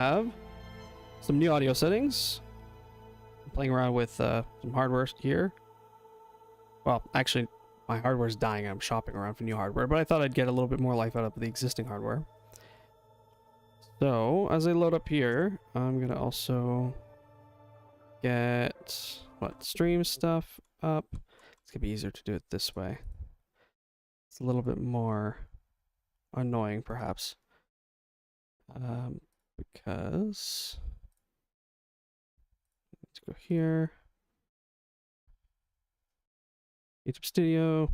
Have some new audio settings. I'm playing around with some hardware here. Well, actually, my hardware's dying. I'm shopping around for new hardware, but I thought I'd get a little bit more life out of the existing hardware. So, as I load up here, I'm gonna also get stream stuff up. It's gonna be easier to do it this way. It's a little bit more annoying, perhaps, because let's go here. YouTube Studio.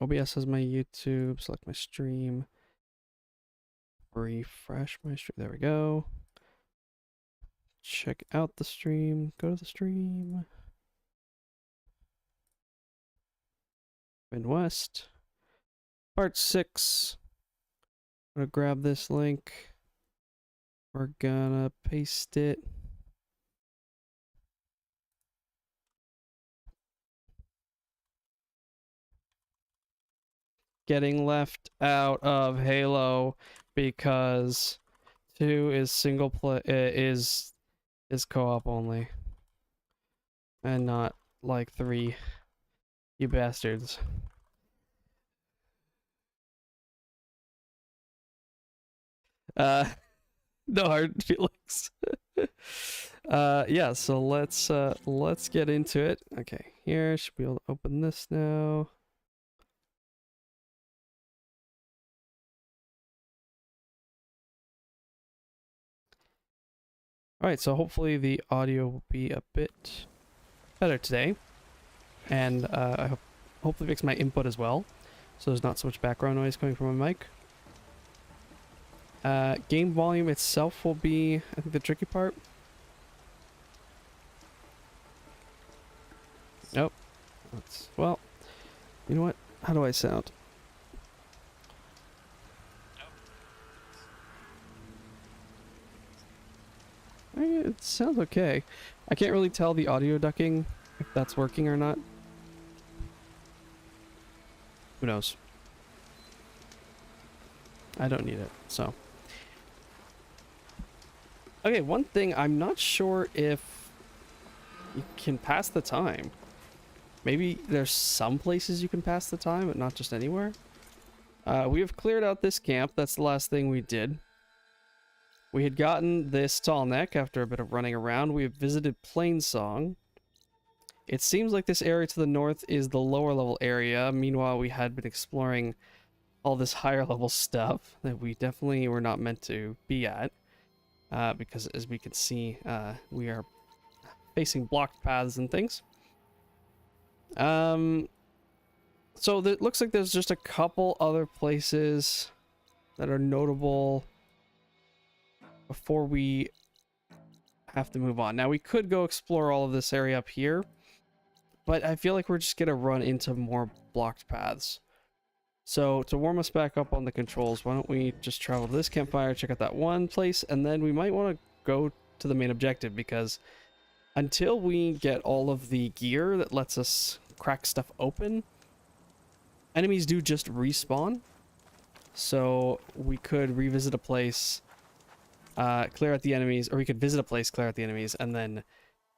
OBS has my YouTube. Select my stream. Refresh my stream. There we go. Check out the stream. Go to the stream. Midwest. Part 6. I'm gonna grab this link. We're gonna paste it. Getting left out of Halo because 2 is single play is co-op only, and not like 3. You bastards. No hard feelings. Yeah, so let's get into it. Okay, here should be able to open this now. Alright, so hopefully the audio will be a bit better today. And I hopefully fix my input as well, so there's not so much background noise coming from my mic. Game volume itself will be, I think, the tricky part. Nope. Well, you know what? How do I sound? It sounds okay. I can't really tell the audio ducking if that's working or not. Who knows? I don't need it, so. Okay, one thing, I'm not sure if you can pass the time. Maybe there's some places you can pass the time, but not just anywhere. We have cleared out this camp. That's the last thing we did. We had gotten this tall neck after a bit of running around. We have visited Plainsong. It seems like this area to the north is the lower level area. Meanwhile, we had been exploring all this higher level stuff that we definitely were not meant to be at. Because as we can see, we are facing blocked paths and things. So it looks like there's just a couple other places that are notable before we have to move on. Now, we could go explore all of this area up here, but I feel like we're just gonna run into more blocked paths. So to warm us back up on the controls, why don't we just travel to this campfire, check out that one place, and then we might want to go to the main objective, because until we get all of the gear that lets us crack stuff open, enemies do just respawn. So we could revisit a place, clear out the enemies, or we could visit a place, clear out the enemies, and then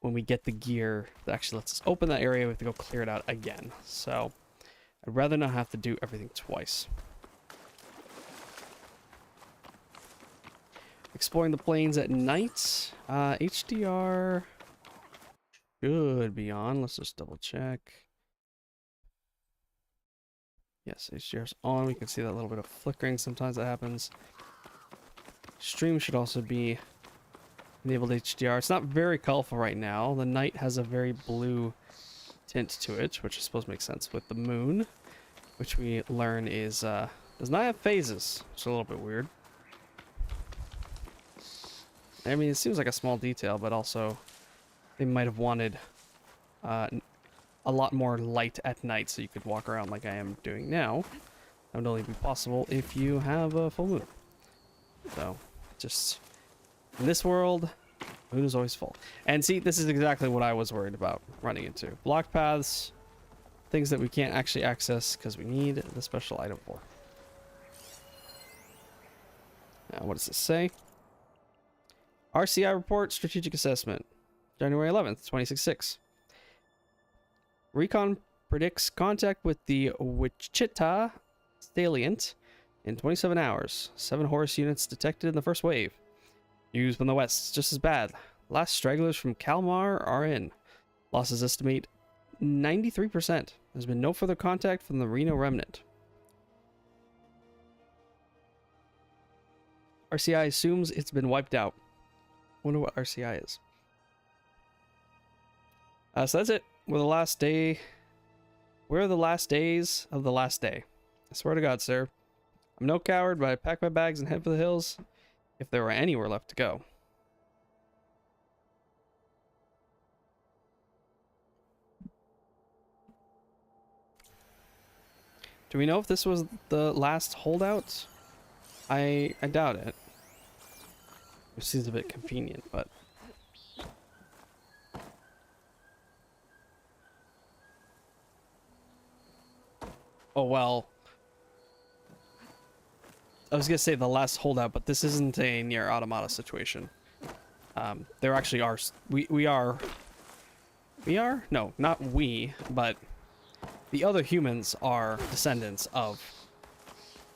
when we get the gear that actually lets us open that area, we have to go clear it out again. So I'd rather not have to do everything twice. Exploring the plains at night. HDR should be on. Let's just double check. Yes, HDR's on. We can see that little bit of flickering. Sometimes that happens. Stream should also be enabled HDR. It's not very colorful right now. The night has a very blue tint to it, which I suppose makes sense with the moon, which we learn is does not have phases, which is a little bit weird. I mean, it seems like a small detail, but also they might have wanted a lot more light at night so you could walk around like I am doing now. That would only be possible if you have a full moon. So, just in this world, moon is always full. And see, this is exactly what I was worried about running into. Blocked paths, things that we can't actually access because we need the special item for. What does this say? RCI report, strategic assessment, January 11th, 2066. Recon predicts contact with the Wichita salient in 27 hours. 7 Horus units detected in the first wave. News from the west, just as bad. Last stragglers from Kalmar are in. Losses estimate 93%. There's been no further contact from the Reno remnant. RCI assumes it's been wiped out. Wonder what RCI is. So that's it. We're the last day. We're the last days of the last day. I swear to God, sir. I'm no coward, but I pack my bags and head for the hills if there were anywhere left to go. Do we know if this was the last holdout? I doubt it. It seems a bit convenient, but... Oh, well. I was gonna say the last holdout, but this isn't a near automata situation. There actually are... We are... We are? No, not we, but... The other humans are descendants of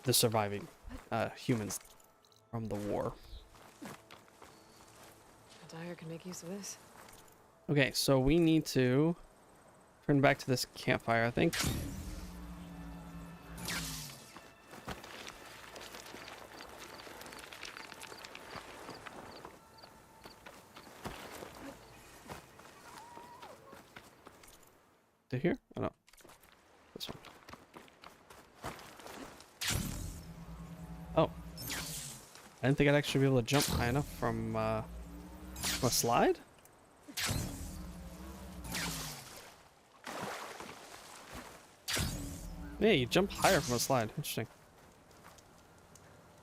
the surviving humans from the war. Dyer can make use of this. Okay, so we need to turn back to this campfire, I think. To here? Oh no. This one. Oh. I didn't think I'd actually be able to jump high enough from a slide? Yeah, you jump higher from a slide. Interesting.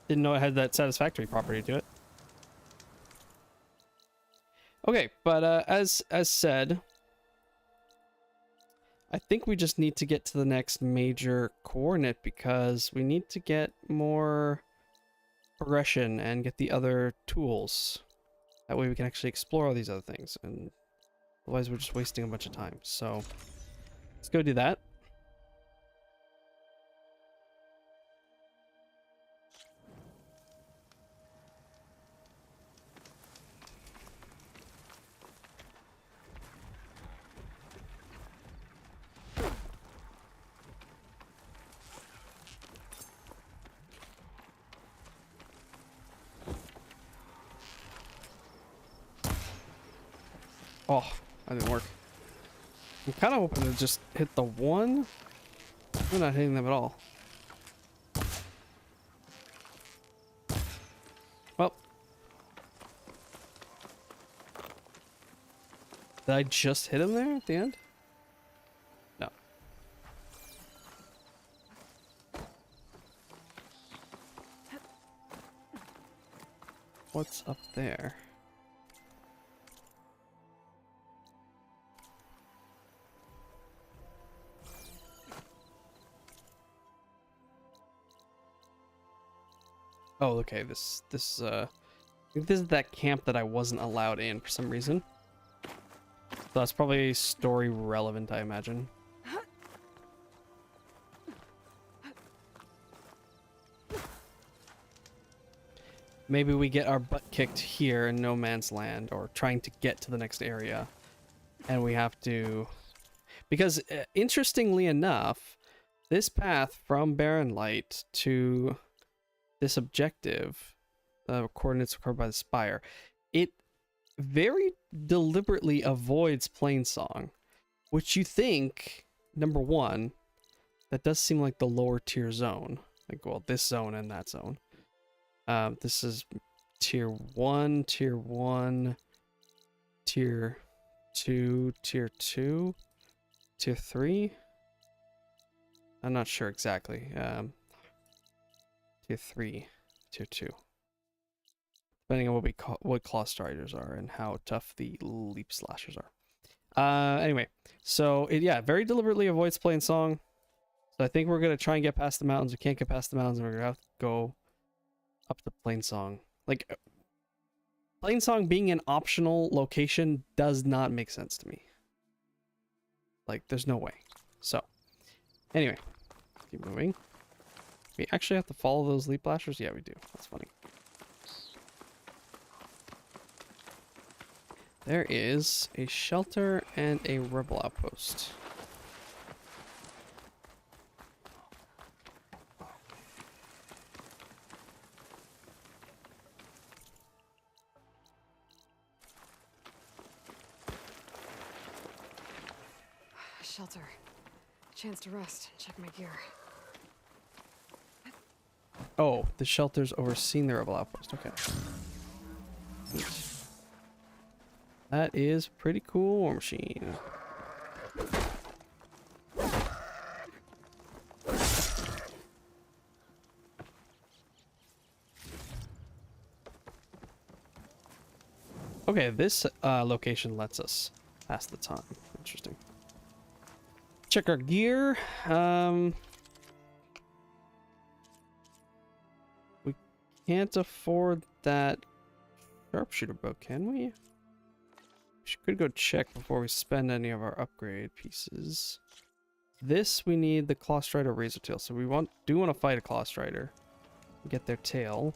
Didn't know it had that satisfactory property to it. Okay, but as said, I think we just need to get to the next major coordinate because we need to get more progression and get the other tools. That way we can actually explore all these other things, and otherwise we're just wasting a bunch of time. So let's go do that. Oh, that didn't work. I'm kind of hoping to just hit the one. We're not hitting them at all. Well. Did I just hit him there at the end? No. What's up there? Oh, okay. This I think this is that camp that I wasn't allowed in for some reason. So that's probably story relevant, I imagine. Maybe we get our butt kicked here in no man's land, or trying to get to the next area, and we have to, because interestingly enough, this path from Barren Light to this objective, coordinates recorded by the Spire, it very deliberately avoids Plainsong, which you think, number one, that does seem like the lower tier zone. Like, well, this zone and that zone. This is tier 1, tier 1, tier 2, tier 2, tier 3. I'm not sure exactly. Tier 3, tier 2. Depending on what claw striders are and how tough the leap slashers are. Anyway, so it, yeah, very deliberately avoids Plainsong. So I think we're gonna try and get past the mountains. We can't get past the mountains, and we're gonna have to go up to Plainsong. Like, Plainsong being an optional location does not make sense to me. Like, there's no way. So, anyway, keep moving. We actually have to follow those leap blasters? Yeah, we do. That's funny. There is a shelter and a rebel outpost. A shelter. A chance to rest and check my gear. Oh, the shelter's overseeing the rebel outpost. Okay. Neat. That is pretty cool, War Machine. Okay, this location lets us pass the time. Interesting. Check our gear. We can't afford that sharpshooter bow, can we? We could go check before we spend any of our upgrade pieces. This we need the claw strider razor tail, so we do want to fight a claw strider. Get their tail.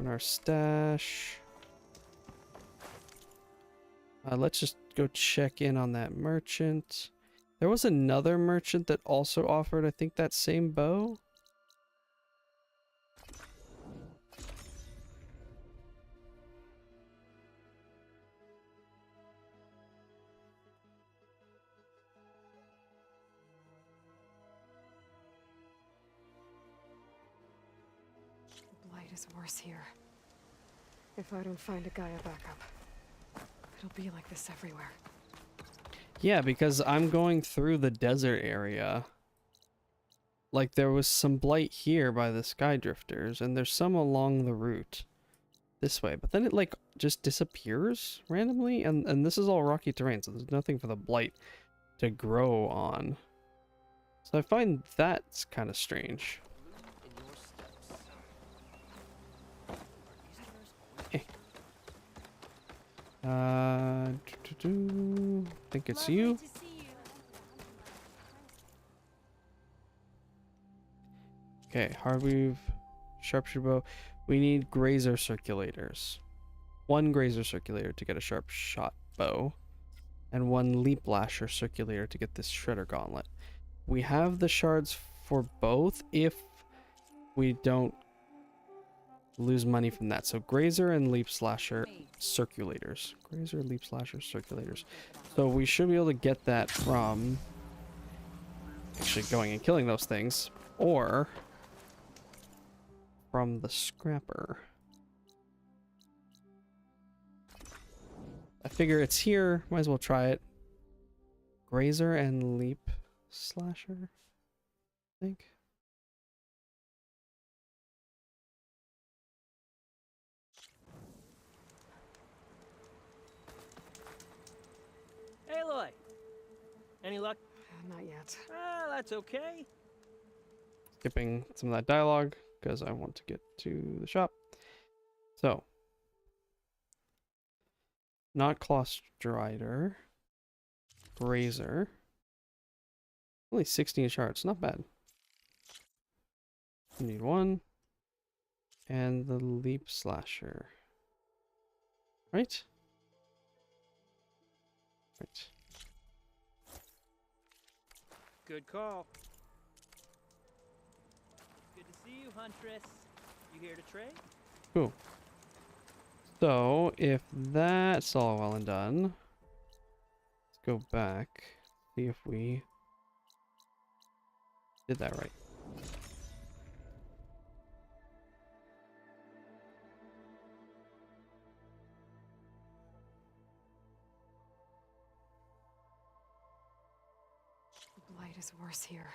In our stash. Let's just go check in on that merchant. There was another merchant that also offered, I think, that same bow. The blight is worse here. If I don't find a Gaia backup, it'll be like this everywhere. Yeah, because I'm going through the desert area. Like, there was some blight here by the sky drifters, and there's some along the route this way, but then it like just disappears randomly, and this is all rocky terrain, so there's nothing for the blight to grow on. So I find that's kind of strange. I think it's you. Okay, hardweave, sharpshooter bow. We need grazer circulators. One grazer circulator to get a sharp shot bow, and one leap lasher circulator to get this shredder gauntlet. We have the shards for both if we don't lose money from that. So grazer and leap slasher circulators. Grazer, leap slasher circulators. So we should be able to get that from actually going and killing those things, or from the scrapper. I figure it's here, might as well try it. Grazer and leap slasher, I think. Aloy! Any luck? Not yet. Ah, that's okay. Skipping some of that dialogue because I want to get to the shop. So, not Clawstrider, Grazer. Only 16 shards, not bad. We need one. And the leap slasher. Right? Right. Good call. Good to see you, Huntress. You here to trade? Cool. So, if that's all well and done, let's go back, see if we did that right. The blight is worse here.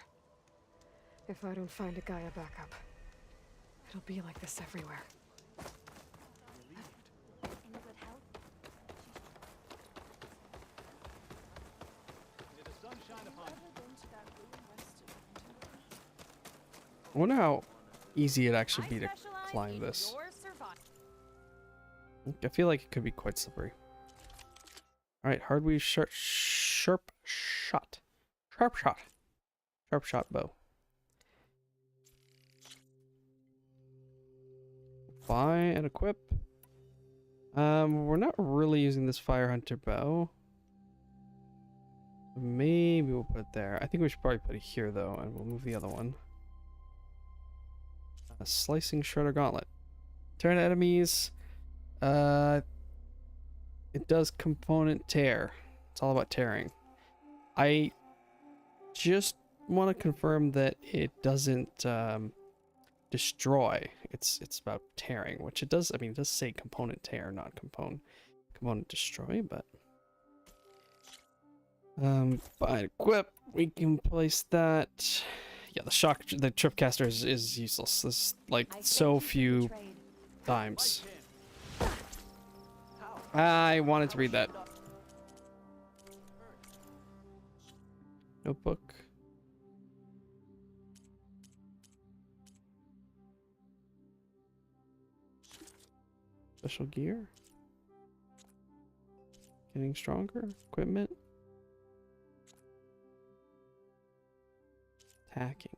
If I don't find a Gaia backup, it'll be like this everywhere. I wonder how easy it'd actually be to climb this. I feel like it could be quite slippery. Alright, hardweave sharp shot. Sharp shot. Sharp shot bow. Buy and equip. We're not really using this fire hunter bow. Maybe we'll put it there. I think we should probably put it here though, and we'll move the other one. A slicing shredder gauntlet. Turn enemies. It does component tear. It's all about tearing. I just want to confirm that it doesn't destroy. It's about tearing, which it does. I mean, it does say component tear, not component destroy, but by equip, we can place that. Yeah, the tripcaster is useless. This like so few times. I wanted to read that. Notebook. Special gear. Getting stronger. Equipment. Attacking.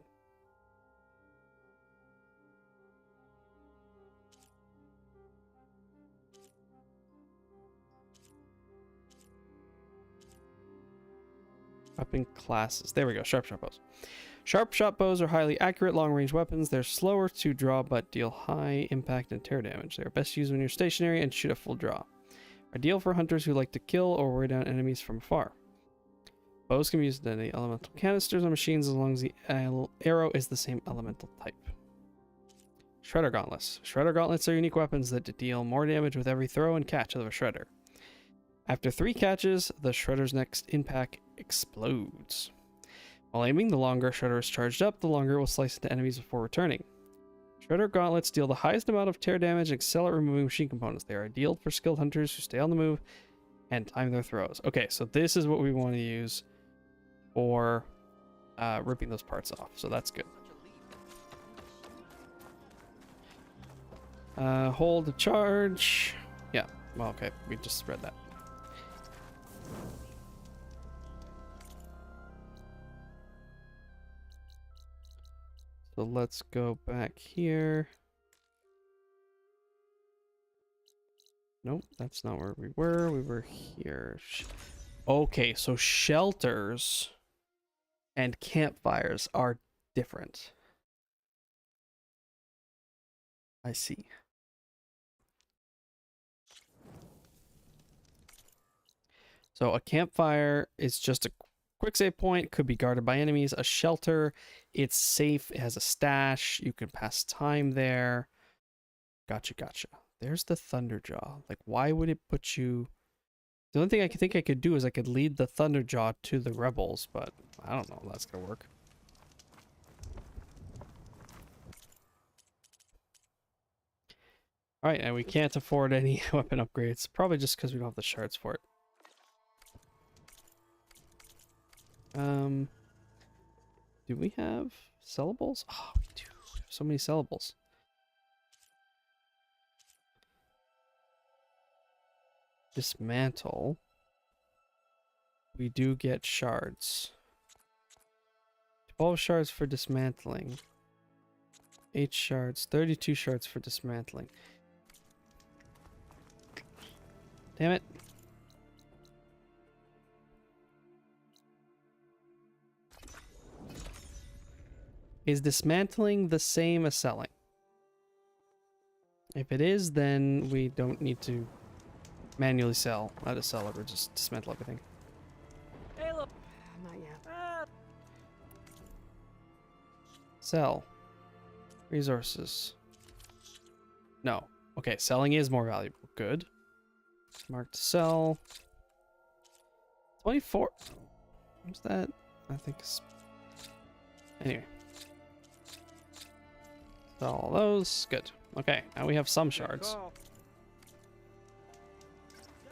Weapon classes. There we go. Sharp shot bows. Sharp shot bows are highly accurate long-range weapons. They're slower to draw but deal high impact and tear damage. They are best used when you're stationary and shoot a full draw. Ideal for hunters who like to kill or wear down enemies from afar. Bows can be used in any elemental canisters on machines as long as the arrow is the same elemental type. Shredder gauntlets. Shredder gauntlets are unique weapons that deal more damage with every throw and catch of a shredder. After 3 catches, the shredder's next impact explodes. While aiming, the longer a shredder is charged up, the longer it will slice into enemies before returning. Shredder gauntlets deal the highest amount of tear damage and excel at removing machine components. They are ideal for skilled hunters who stay on the move and time their throws. Okay, so this is what we want to use for ripping those parts off, so that's good. Hold to charge. Yeah, well, okay, we just read that. So let's go back here. Nope, that's not where we were. We were here. Okay, so shelters and campfires are different. I see. So a campfire is just a quick save point, could be guarded by enemies. A shelter, it's safe, it has a stash, you can pass time there. Gotcha. There's the Thunderjaw. Like, why would it put you... The only thing I think I could do is I could lead the Thunderjaw to the rebels, but I don't know if that's gonna work. Alright, and we can't afford any weapon upgrades. Probably just because we don't have the shards for it. Do we have sellables? Oh, we do. We have so many sellables. Dismantle. We do get shards. 12 shards for dismantling. 8 shards. 32 shards for dismantling. Damn it. Is dismantling the same as selling? If it is, then we don't need to manually sell. Not to sell it, or just dismantle everything. Hey, look. Not yet. Ah, Sell. Resources. No. Okay, selling is more valuable. Good. Mark to sell. 24. What's that? I think it's... Anyway. Sell all those. Good. Okay, now we have some good shards. call. So,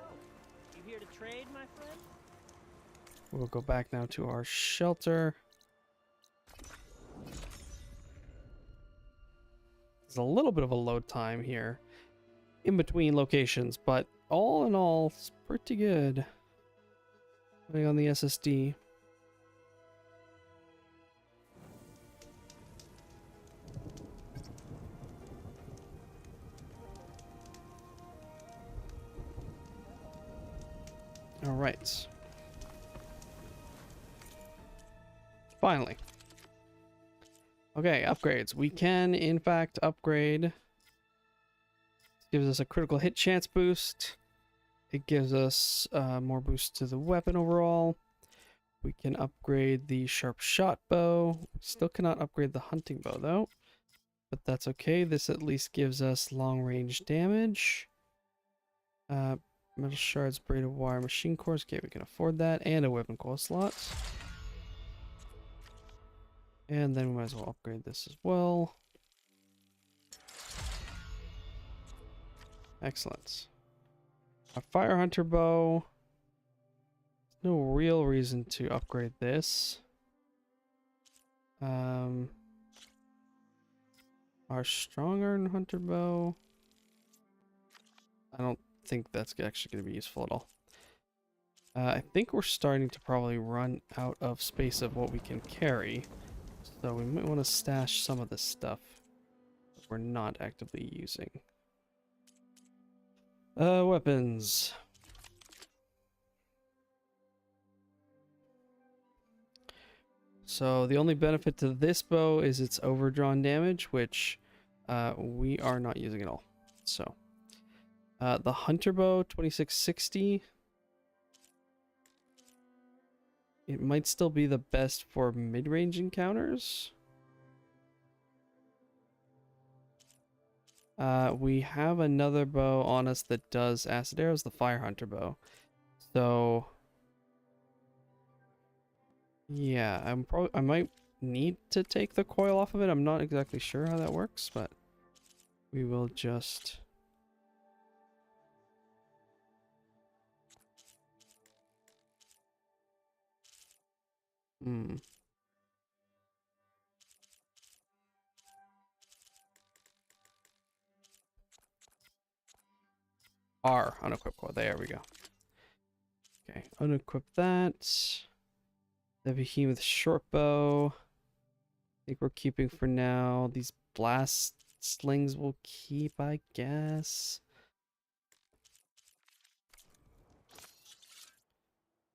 you here to trade, my friend? We'll go back now to our shelter. There's a little bit of a load time here in between locations, but all in all, it's pretty good. Playing on the SSD. All right. Finally. Okay, upgrades. We can, in fact, upgrade. It gives us a critical hit chance boost. It gives us more boost to the weapon overall. We can upgrade the sharp shot bow. Still cannot upgrade the hunting bow, though. But that's okay. This at least gives us long range damage. Metal shards, braided wire, machine cores. Okay, we can afford that. And a weapon coil slot. And then we might as well upgrade this as well. Excellent. A fire hunter bow. No real reason to upgrade this. Our strong iron hunter bow. I don't think that's actually going to be useful at all. I think we're starting to probably run out of space of what we can carry. So we might want to stash some of this stuff that we're not actively using. Weapons. So the only benefit to this bow is its overdrawn damage, which we are not using at all. So the hunter bow 2660. It might still be the best for mid-range encounters. We have another bow on us that does acid arrows, the fire hunter bow. So yeah, I might need to take the coil off of it. I'm not exactly sure how that works, but we will just R, unequip coil. There we go. Okay, unequip that. The behemoth short bow. I think we're keeping for now. These blast slings will keep, I guess.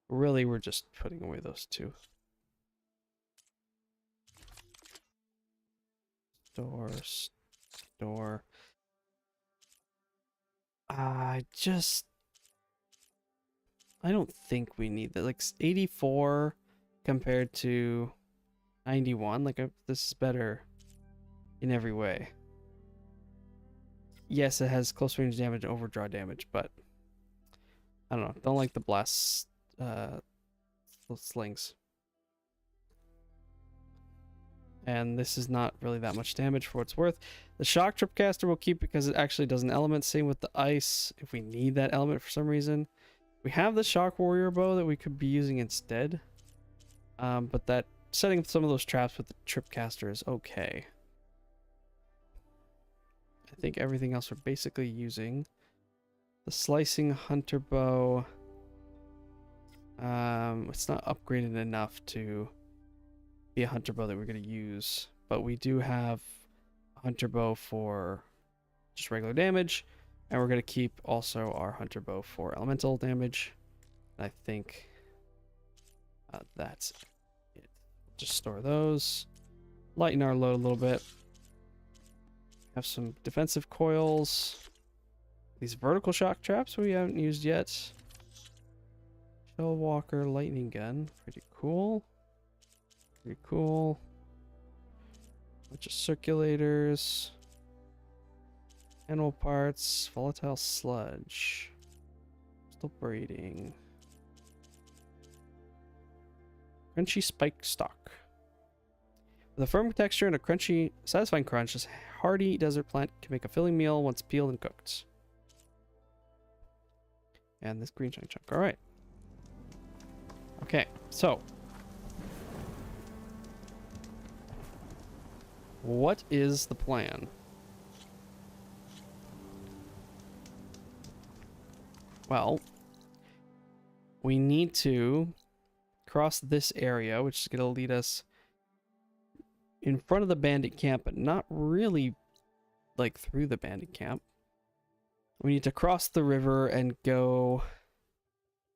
Really, we're just putting away those two. Store. I don't think we need that. Like 84 compared to 91. Like this is better in every way. Yes, it has close range damage, overdraw damage, but I don't know. Don't like the blast slings. And this is not really that much damage for what it's worth. The shock tripcaster we'll keep because it actually does an element. Same with the ice if we need that element for some reason. We have the shock warrior bow that we could be using instead. But that setting some of those traps with the tripcaster is okay. I think everything else we're basically using. The slicing hunter bow. It's not upgraded enough to be a hunter bow that we're going to use, but we do have a hunter bow for just regular damage, and we're going to keep also our hunter bow for elemental damage. I think that's it. Just store those, lighten our load a little bit, have some defensive coils, these vertical shock traps we haven't used yet, shell walker lightning gun, pretty cool. Pretty cool. Bunch of circulators. Animal parts. Volatile sludge. Still breeding. Crunchy spike stock. With a firm texture and a crunchy, satisfying crunch, this hardy desert plant can make a filling meal once peeled and cooked. And this green chunk. Alright. Okay, so what is the plan? Well, we need to cross this area, which is going to lead us in front of the bandit camp, but not really like through the bandit camp. We need to cross the river and go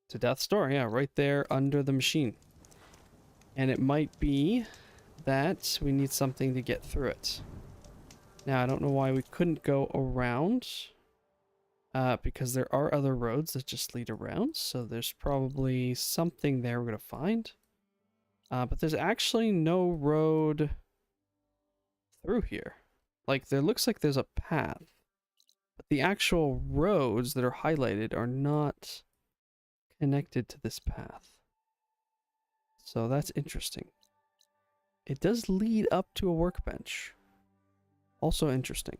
to Death's Door. Yeah, right there under the machine. And it might be that we need something to get through it. Now, I don't know why we couldn't go around. Because there are other roads that just lead around. So there's probably something there we're going to find. But there's actually no road through here. Like, there looks like there's a path. But the actual roads that are highlighted are not connected to this path. So that's interesting. It does lead up to a workbench. Also interesting.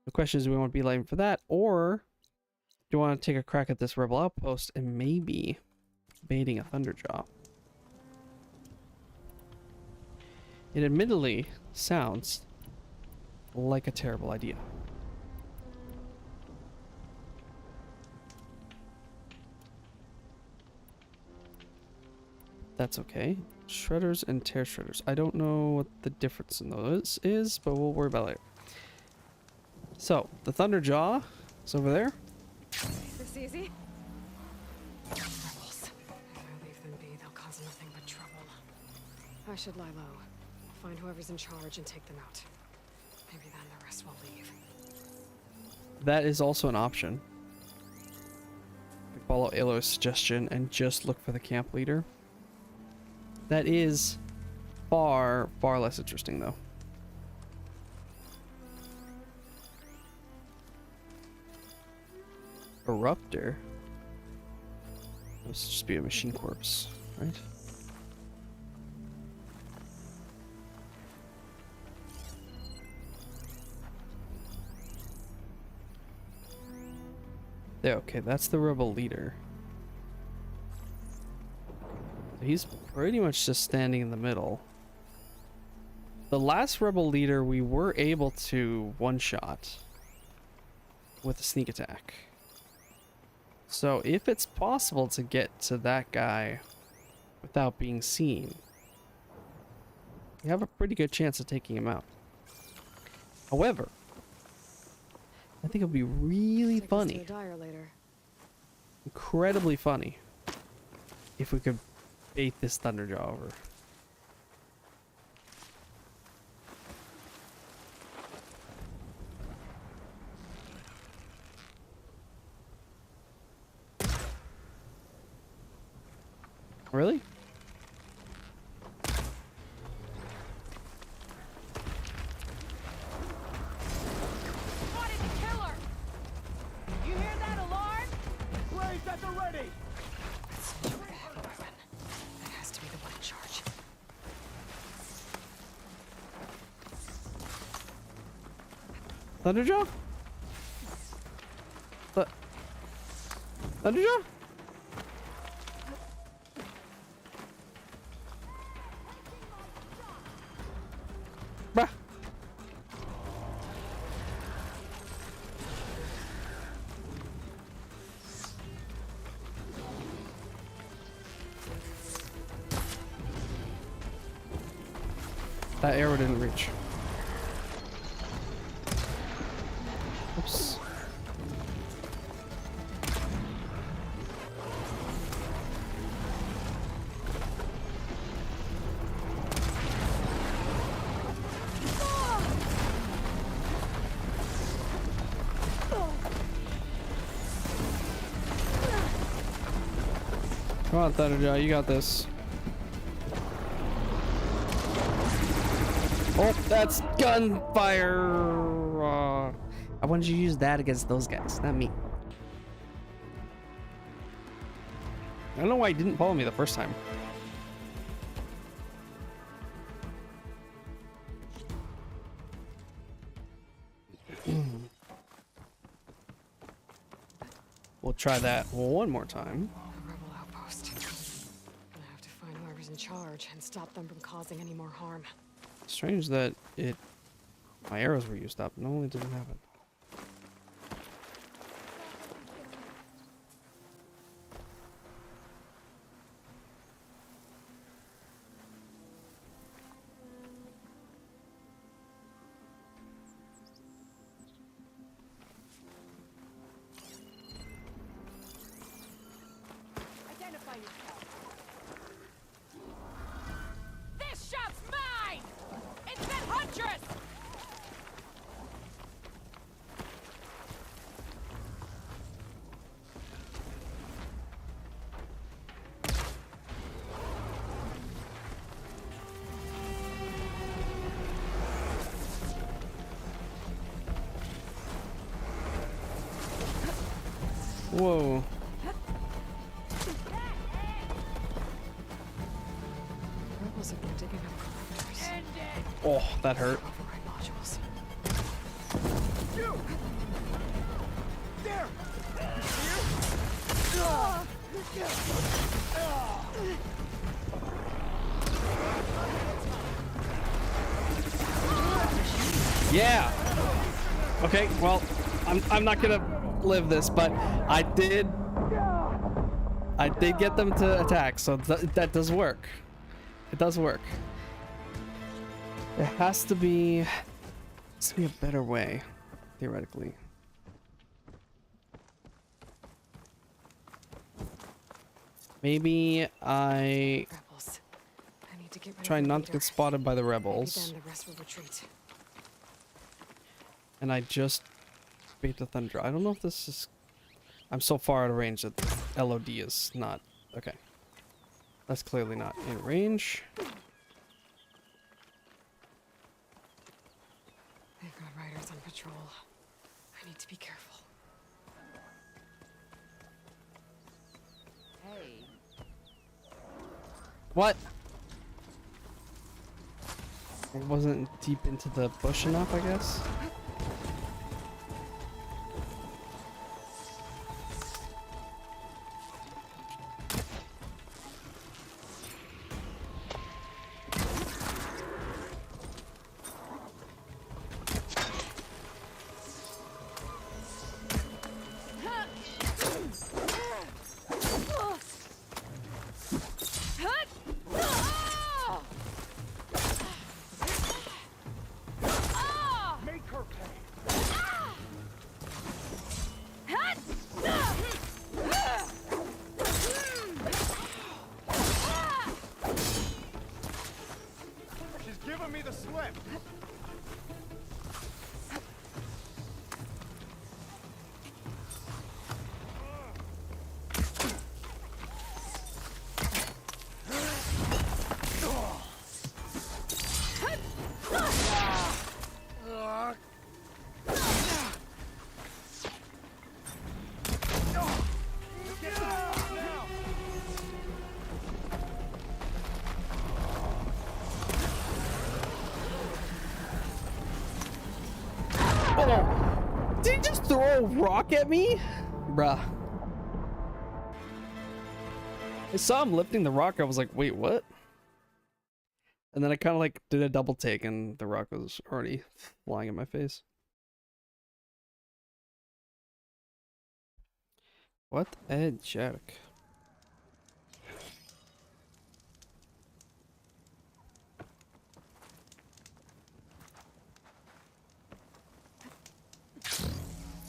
The question is, do we want to be lighting for that, or do you want to take a crack at this rebel outpost and maybe baiting a Thunderjaw? It admittedly sounds like a terrible idea. That's okay. Shredders and tear shredders. I don't know what the difference in those is, but we'll worry about it later. So, the Thunderjaw is over there. This easy? Rebels. If I leave them be, they'll cause nothing but trouble. I should lie low. Find whoever's in charge and take them out. Maybe then the rest will leave. That is also an option. Follow Aloy's suggestion and just look for the camp leader. That is far, far less interesting, though. Eruptor? Must just be a machine corpse, right? There, okay, that's the rebel leader. He's pretty much just standing in the middle. The last rebel leader we were able to one-shot with a sneak attack. So if it's possible to get to that guy without being seen, you have a pretty good chance of taking him out. However, I think it would be really funny, incredibly funny, if we could bait this Thunderjaw over. Really? Spotted the killer! You hear that alarm? Raised at the ready! That's such a bad weapon. That has to be the one in charge. Thunderjaw? Thunderjaw? Bruh. That arrow didn't reach. Oops. Come on, Thunderjaw, you got this. Oh, that's gunfire! I wanted you to use that against those guys, not me. I don't know why he didn't follow me the first time. We'll try that one more time. The rebel outpost. Gonna have to find whoever's in charge and stop them from causing any more harm. Strange that my arrows were used up. Normally it doesn't happen. Whoa. Rebels have been digging up collectors. Oh, that hurt. Override modules. You! There! Yeah. Okay, well, I'm not gonna live this, but I did get them to attack, so that does work. It does work. There has to be a better way, theoretically. Maybe I Rebels. I need to get rid try of the not to leader. get spotted by the Maybe rebels, then the rest will retreat. and I just bait the thunder. I don't know if this is. I'm so far out of range that the LOD is not okay. That's clearly not in range. They've got riders on patrol. I need to be careful. Hey. What? It wasn't deep into the bush enough, I guess. Make her pay. She's giving me the slip. Oh! Did he just throw a rock at me? Bruh. I saw him lifting the rock. I was like, wait, what? And then I kind of like did a double take and the rock was already flying in my face. What a jerk.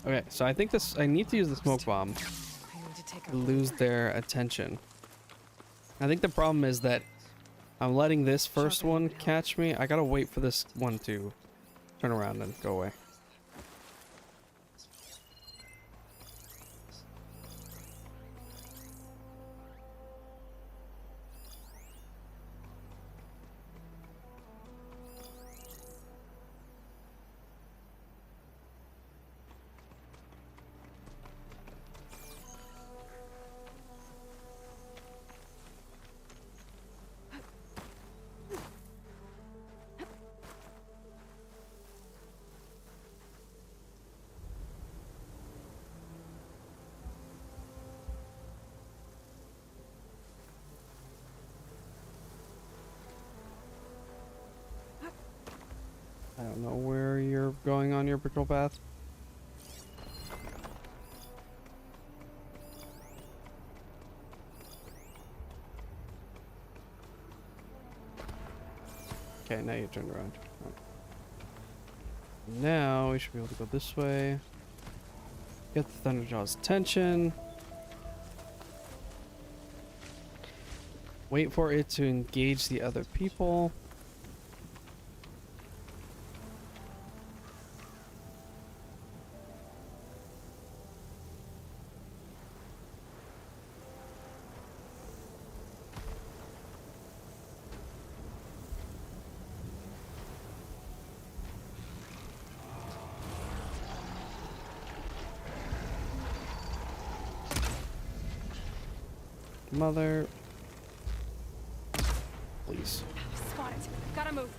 Okay, so I think I need to use the smoke bomb I need to take to out lose their attention. I think the problem is that I'm letting this first one catch me. I gotta wait for this one to turn around and go away. I don't know where you're going on your patrol path. Okay, now you turned around. Oh. Now we should be able to go this way. Get the Thunderjaw's attention. Wait for it to engage the other people. Mother. Please. Spot it. Gotta move.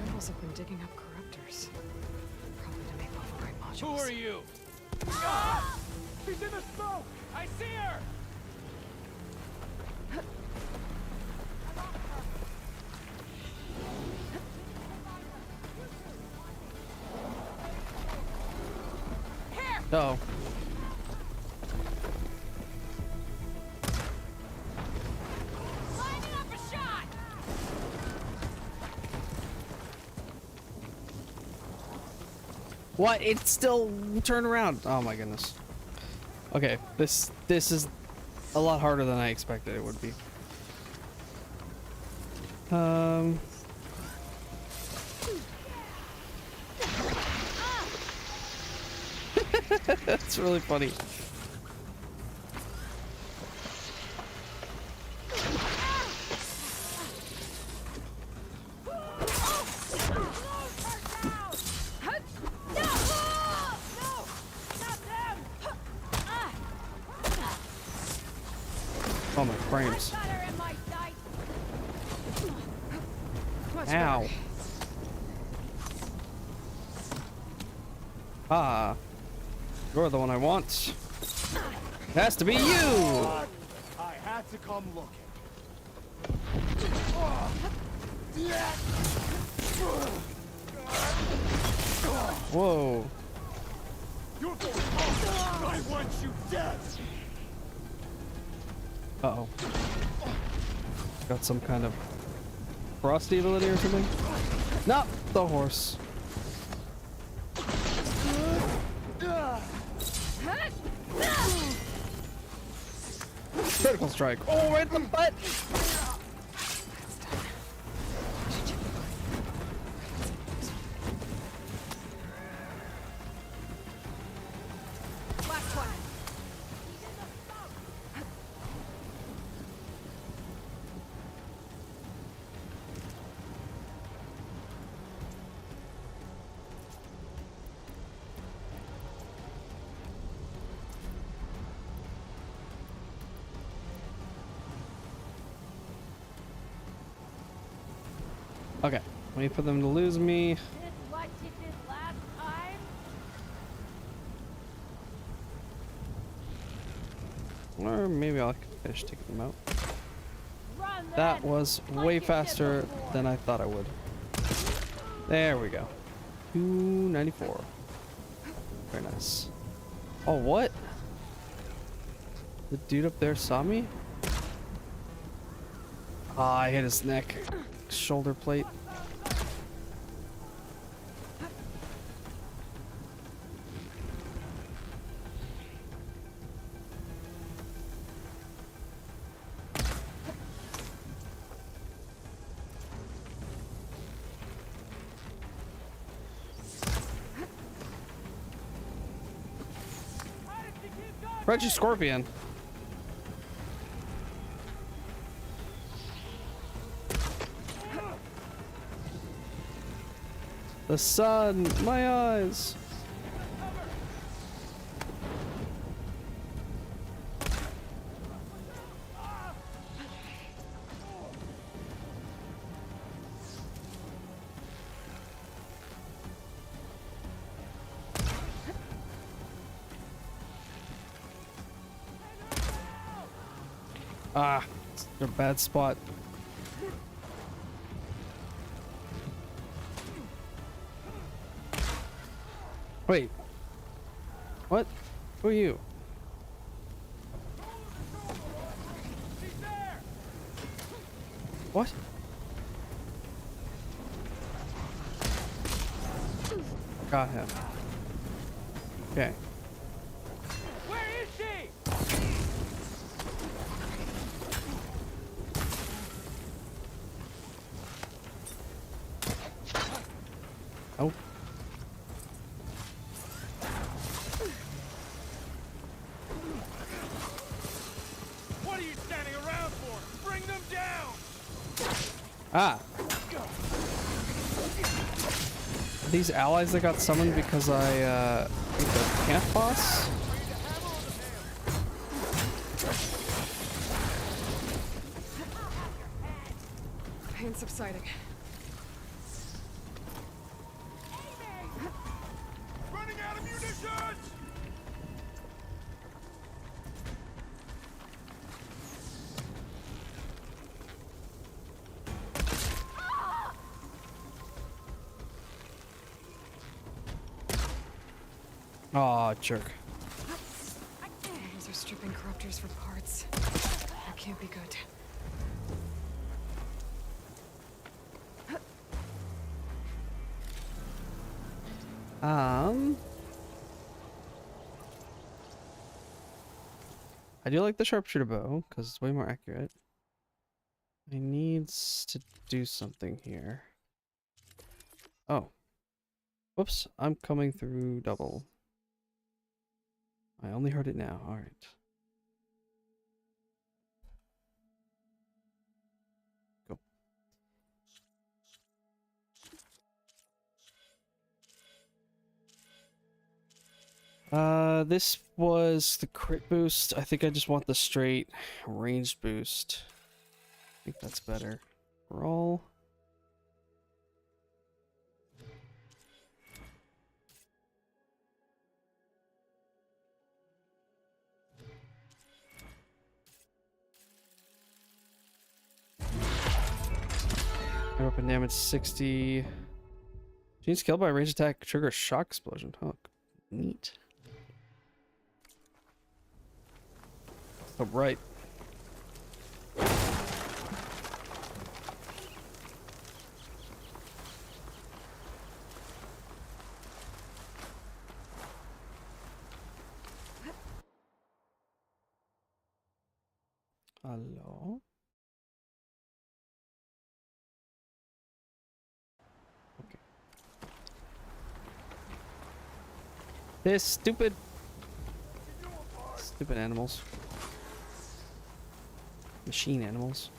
Rebels have been digging up corruptors. Probably to make override modules. Who are you? Ah! She's in the smoke! I see her! Oh. Lining up a shot! What? It's still turned around. Oh my goodness. Okay, this is a lot harder than I expected it would be. That's really funny. Oh my frames. Much Ow. better. Ah. You're the one I want. It has to be you! I had to come looking. Whoa. You're going home! I want you dead! Uh-oh. Got some kind of frosty ability or something? No, the horse. Critical strike. Oh, right in the butt! Last one. Okay, wait for them to lose me. Did what you did last time? Or maybe I'll finish taking them out. Run That then, was like way you did faster before. than I thought I would. There we go. 294. Very nice. Oh, what? The dude up there saw me? Ah, I hit his neck. Shoulder plate. Reggie Scorpion. The sun, my eyes. Ah, it's a bad spot. Wait. What? Who are you? She's there! What? Got him. Okay. Where is she? Oh. What are you standing around for? Bring them down! Ah! Are these allies that got summoned because I beat the camp boss? Pain subsiding. Running out of munitions! Aw, jerk. Those are stripping corruptors for parts. That can't be good. I do like the sharpshooter bow because it's way more accurate. I needs to do something here. Oh. Whoops, I'm coming through double. I only heard it now. All right. Go. This was the crit boost. I think I just want the straight ranged boost. I think that's better. Roll. Weapon damage 60. Genes killed by a ranged attack trigger shock explosion. Oh, neat. Oh, right. Hello? Okay. This stupid animals. Machine animals.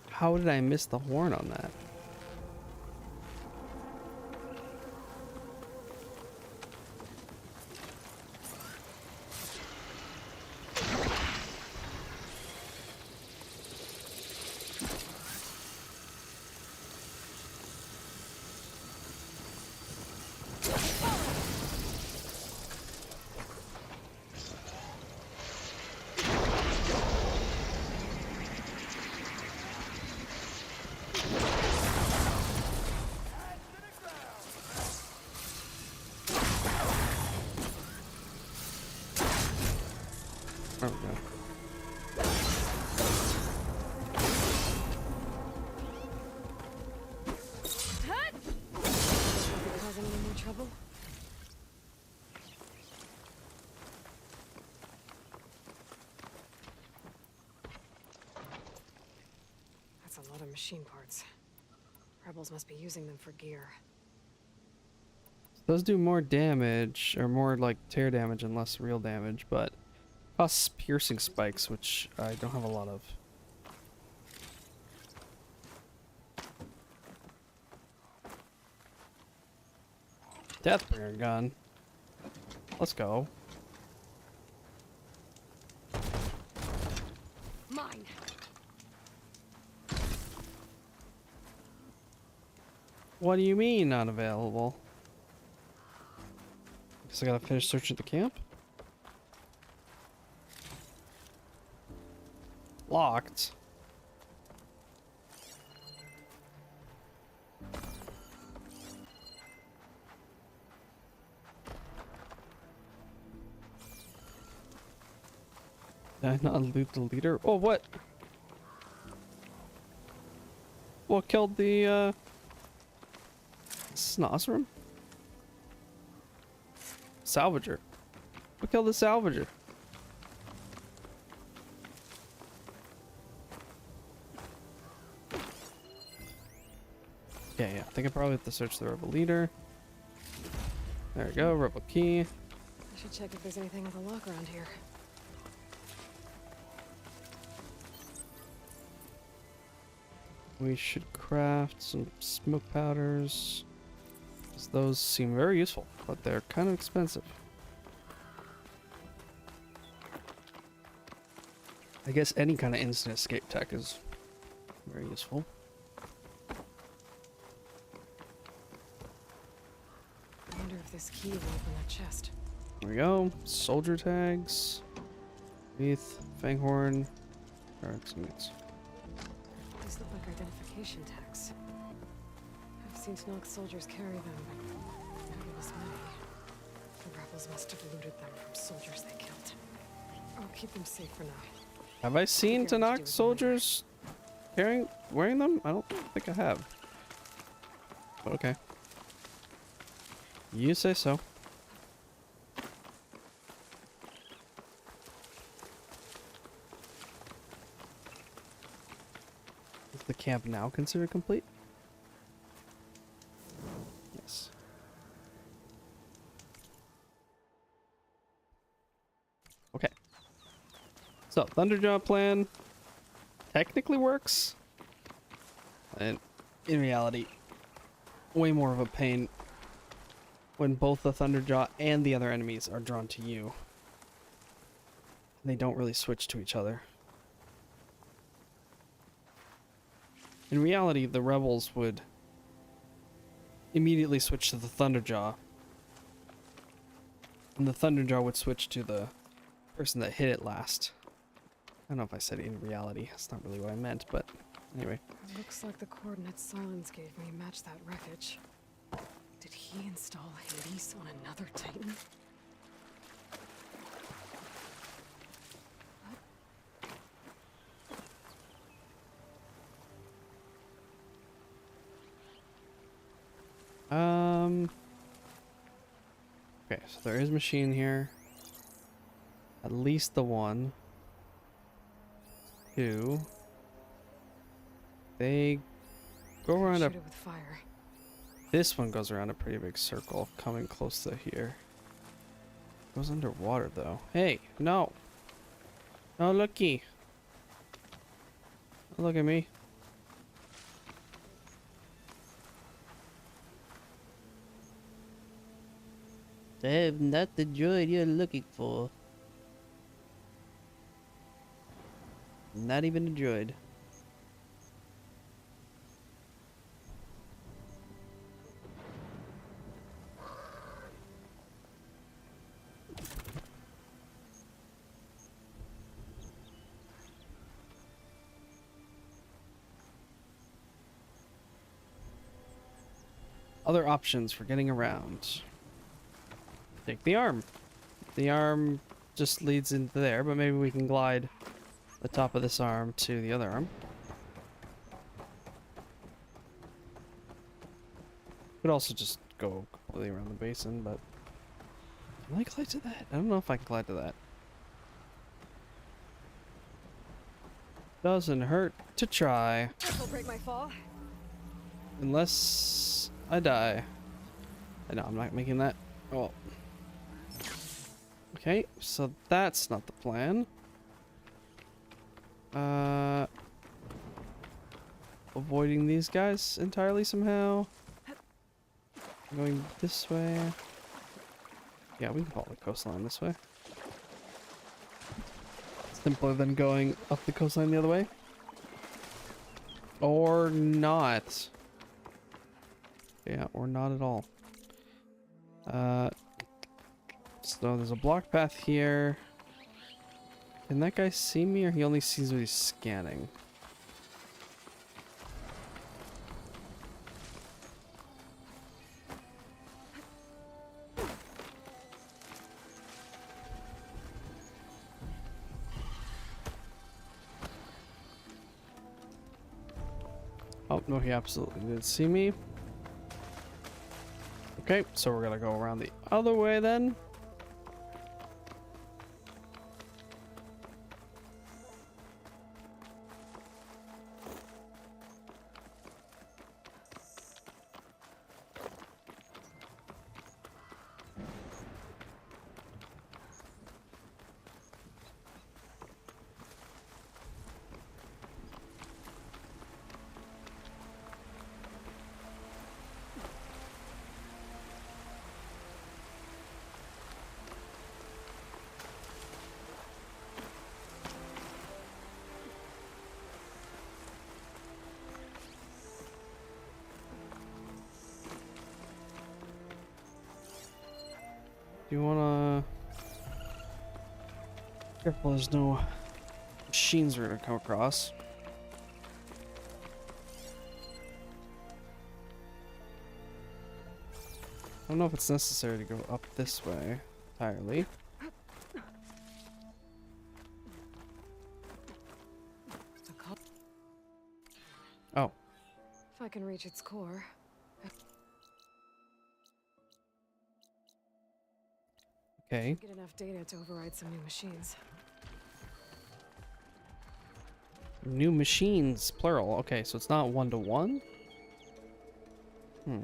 How did I miss the horn on that? There we go. Causing any more trouble? That's a lot of machine parts. Rebels must be using them for gear. Those do more damage, or more like tear damage and less real damage, but costs piercing spikes, which I don't have a lot of. Deathbringer gun. Let's go. Mine. What do you mean not available? Guess I gotta finish searching the camp. Locked. Did I not loot the leader? Oh, what? What killed the, Snosrum? Salvager. What killed the salvager? think I probably have to search the rebel leader. There we go, rebel key. I should check if there's anything with a lock around here. We should craft some smoke powders. 'Cause those seem very useful, but they're kind of expensive. I guess any kind of instant escape tech is very useful. I wonder if this key will open that chest. There we go. Soldier tags. Wreath, Fanghorn. Barracks units. These look like identification tags. I've seen Snog soldiers carry them, but never this many. The rebels must have looted them from soldiers they killed. I'll keep them safe for now. Have I seen Figure out what to do Tanakh with them soldiers wearing them? I don't think I have. But okay. You say so. Is the camp now considered complete? Yes. Okay. So, Thunderjaw plan technically works. And in reality, way more of a pain when both the Thunderjaw and the other enemies are drawn to you. They don't really switch to each other. In reality, the rebels would immediately switch to the Thunderjaw. And the Thunderjaw would switch to the person that hit it last. I don't know if I said in reality. That's not really what I meant, but anyway. It looks like the coordinates Silence gave me match that wreckage. Did he install Hades on another Titan? Okay, so there is machine here. At least the one. Two. They go around a... Shoot it with fire. This one goes around a pretty big circle, coming close to here. Goes underwater though. Hey, no. No, looky. Look at me. I have not the droid you're looking for. Not even a droid. Other options for getting around. Take the arm. The arm just leads into there, but maybe we can glide the top of this arm to the other arm. Could also just go completely around the basin, but can I glide to that? I don't know if I can glide to that. Doesn't hurt to try. Will break my fall. Unless I die. I know, I'm not making that. Oh. Okay, so that's not the plan. Avoiding these guys entirely somehow. Going this way. Yeah, we can follow the coastline this way. Simpler than going up the coastline the other way. Or not. Yeah, or not at all. So there's a block path here. Can that guy see me, or he only sees what he's scanning? Oh, no, he absolutely did see me. Okay, so we're gonna go around the other way then. Do you wanna... Careful, there's no machines we're gonna come across. I don't know if it's necessary to go up this way entirely. A cul- Oh, If I can reach its core. okay. Get enough data to override some new machines. New machines, plural. Okay, so it's not 1-to-1? Hmm.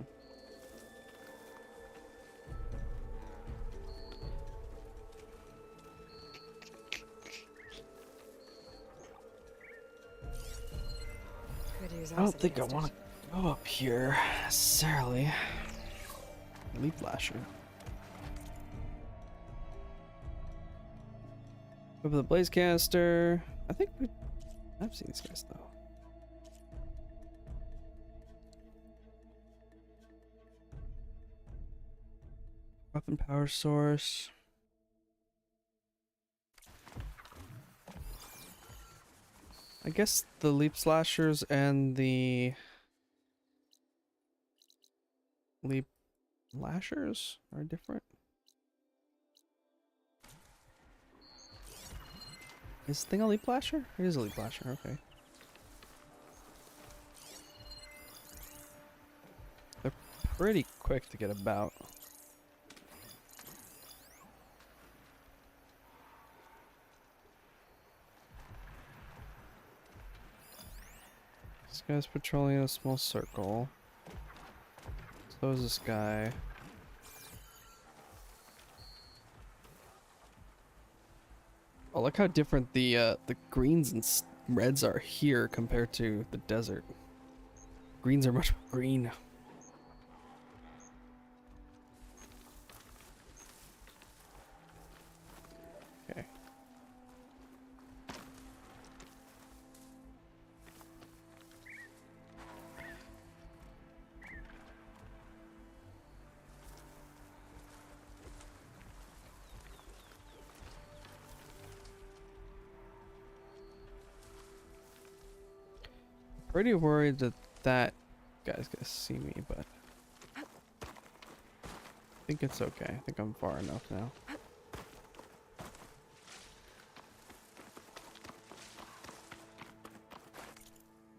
Could use I don't acid think I against want it. to go up here necessarily. Leaf flasher. Over the blazecaster. I think I've seen these guys though. Weapon power source. I guess the leap slashers and the leap lashers are different. Is this thing a leap lasher? It is a leap lasher, okay. They're pretty quick to get about. This guy's patrolling in a small circle. So is this guy. Oh, look how different the greens and reds are here compared to the desert. Greens are much more green. Okay. Pretty worried that that guy's gonna see me, but I think it's okay. I think I'm far enough now.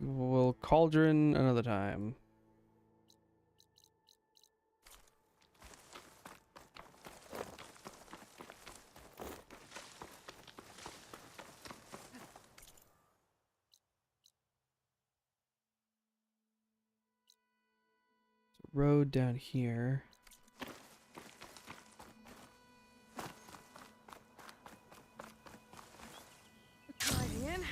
We'll cauldron another time. Road down here. Driving in.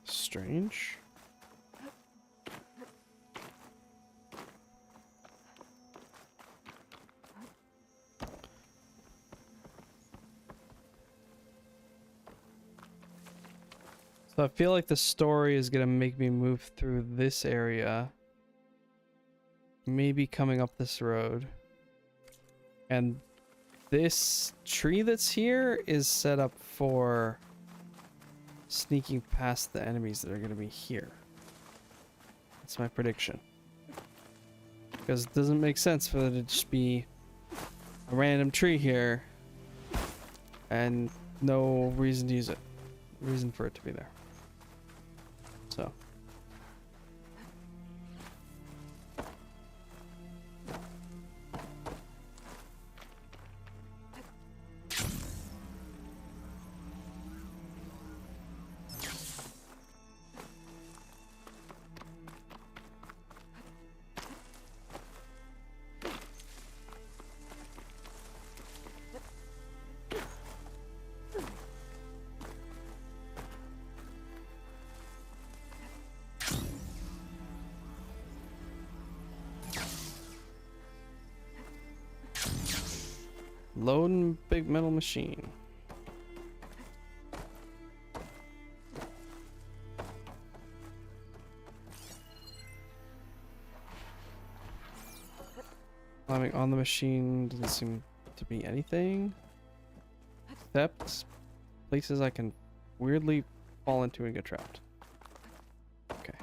Strange. So I feel like the story is gonna make me move through this area. Maybe coming up this road. And this tree that's here is set up for sneaking past the enemies that are gonna be here. That's my prediction. Because it doesn't make sense for there to just be a random tree here and no reason to use it. Reason for it to be there. So. Loading big metal machine. Climbing on the machine doesn't seem to be anything. Except places I can weirdly fall into and get trapped. Okay.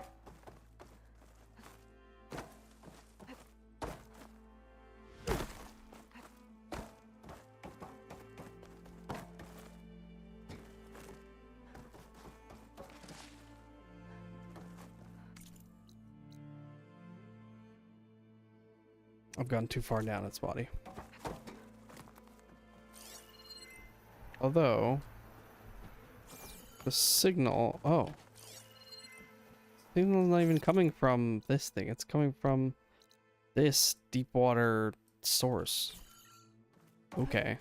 I've gone too far down its body. Although, the signal... Oh. Signal's not even coming from this thing. It's coming from this deep water source. Okay.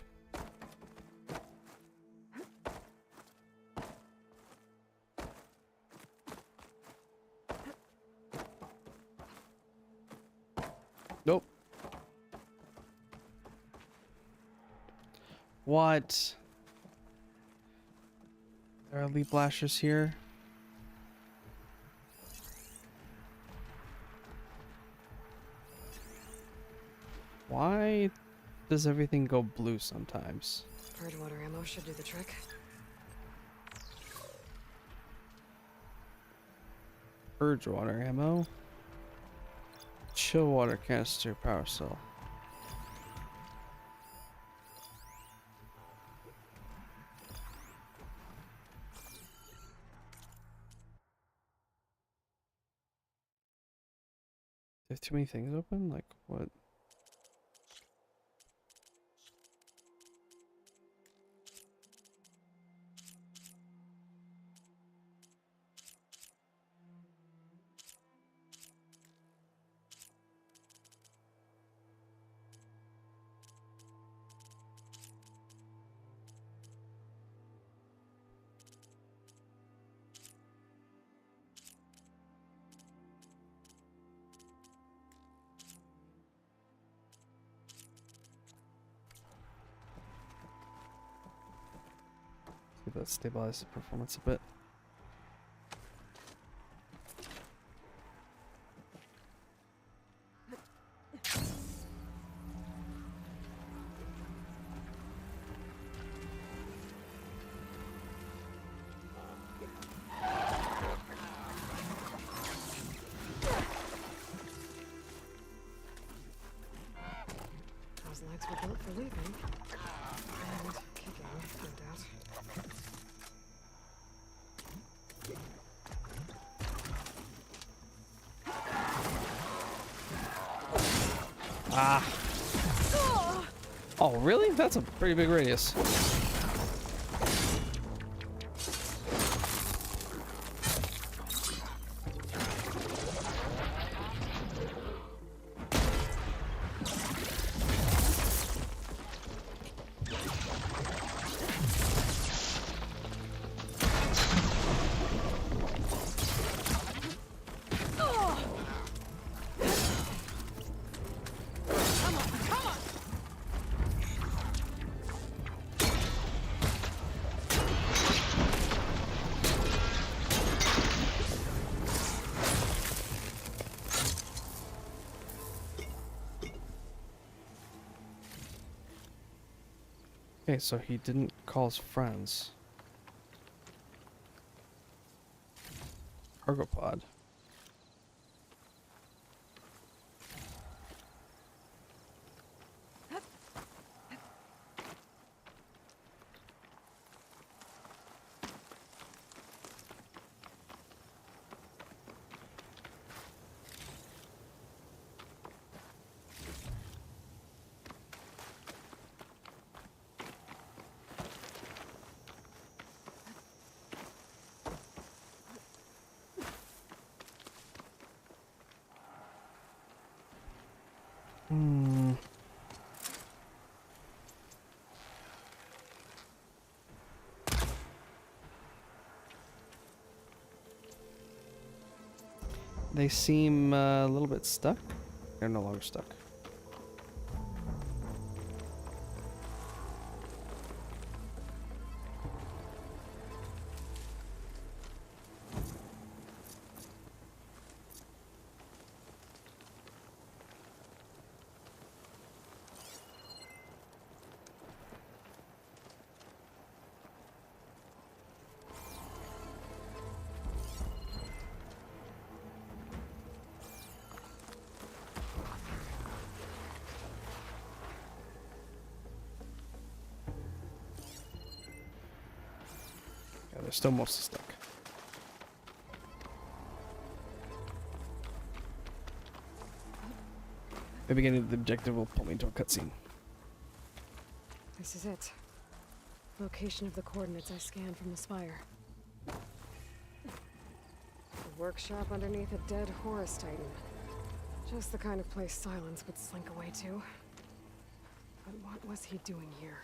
Nope. What? There are leaf blasters here. Why does everything go blue sometimes? Purge water ammo should do the trick. Purge water ammo. Chill water canister power cell. There's too many things open? Like what? See if that stabilizes the performance a bit. Those legs were built for leaping. And kicking, no doubt. Ah. Oh, really? That's a pretty big radius. Okay, so he didn't call his friends. Cargo pod. Hmm. They seem a little bit stuck. They're no longer stuck. Yeah, they're still mostly stuck. Maybe getting to the objective will pull me into a cutscene. This is it. Location of the coordinates I scanned from the spire. A workshop underneath a dead Horus Titan. Just the kind of place Silence would slink away to. But what was he doing here?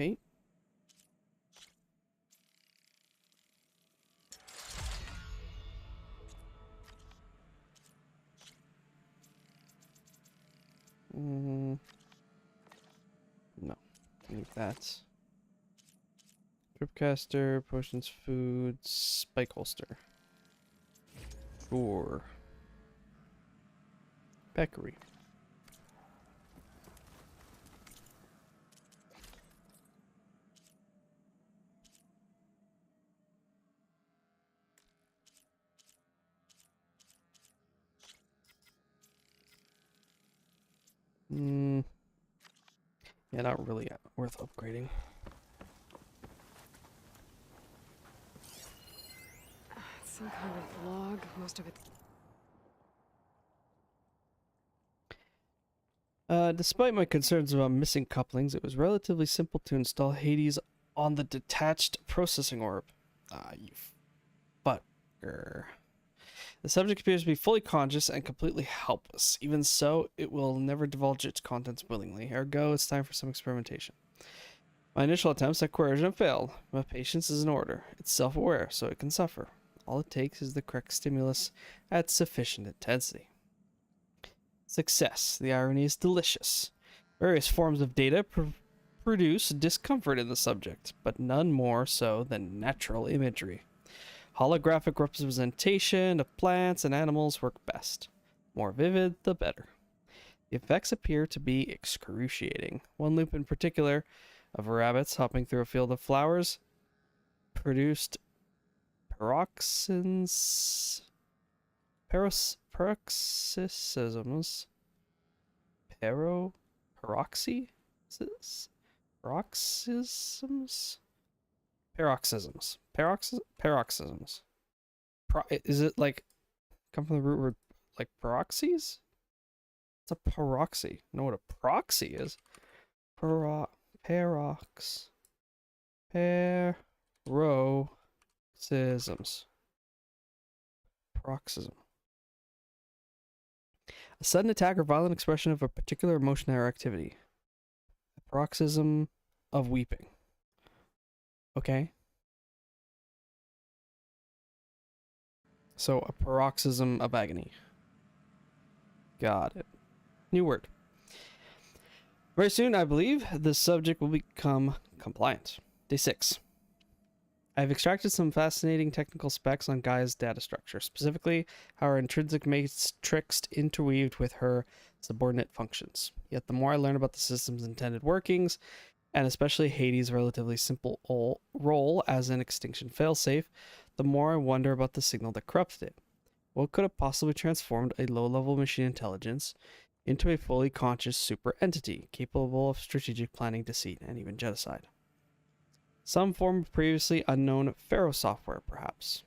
Okay. No. Need that. Tripcaster, potions, food, spike holster. Sure. Peccary. Yeah, not really worth upgrading. Some kind of log, most of it. Despite my concerns about missing couplings, it was relatively simple to install Hades on the detached processing orb. Ah, you fucker. The subject appears to be fully conscious and completely helpless. Even so, it will never divulge its contents willingly. Ergo, it's time for some experimentation. My initial attempts at coercion have failed, but patience is in order. It's self-aware, so it can suffer. All it takes is the correct stimulus at sufficient intensity. Success. The irony is delicious. Various forms of data produce discomfort in the subject, but none more so than natural imagery. Holographic representation of plants and animals work best. More vivid, the better. The effects appear to be excruciating. One loop in particular, of rabbits hopping through a field of flowers, produced paroxysms. Paroxysms. Paroxysms. Is it like come from the root word like paroxys? It's a paroxy. Know what a proxy is? Paroxysms. Paroxysm. A sudden attack or violent expression of a particular emotion or activity. A paroxysm of weeping. Okay. So a paroxysm of agony. Got it. New word. Very soon, I believe, the subject will become compliant. Day 6. I've extracted some fascinating technical specs on Gaia's data structure, specifically how her intrinsic matrix interweaved with her subordinate functions. Yet the more I learn about the system's intended workings, and especially Hades' relatively simple role as an extinction failsafe, the more I wonder about the signal that corrupted it. What could have possibly transformed a low-level machine intelligence into a fully conscious super entity, capable of strategic planning, deceit, and even genocide? Some form of previously unknown Pharaoh software, perhaps.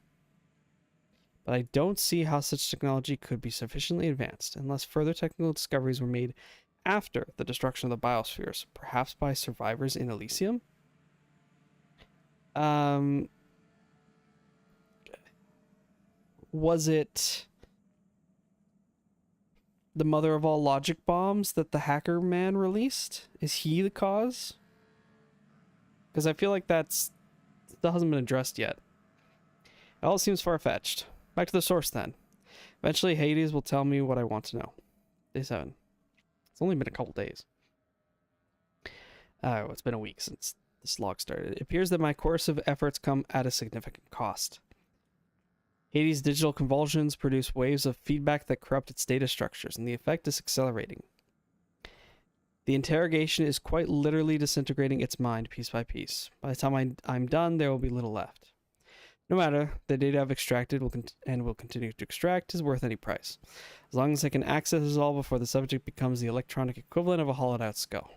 But I don't see how such technology could be sufficiently advanced unless further technical discoveries were made after the destruction of the biospheres, perhaps by survivors in Elysium? Was it the mother of all logic bombs that the hacker man released? Is he the cause? Because I feel like that hasn't been addressed yet. It all seems far-fetched. Back to the source then. Eventually Hades will tell me what I want to know. Day 7. It's only been a couple days. It's been a week since this log started. It appears that my coercive efforts come at a significant cost. Hades' digital convulsions produce waves of feedback that corrupt its data structures, and the effect is accelerating. The interrogation is quite literally disintegrating its mind piece by piece. By the time I'm done, there will be little left. No matter, the data I've extracted and will continue to extract is worth any price, as long as I can access it all before the subject becomes the electronic equivalent of a hollowed-out skull.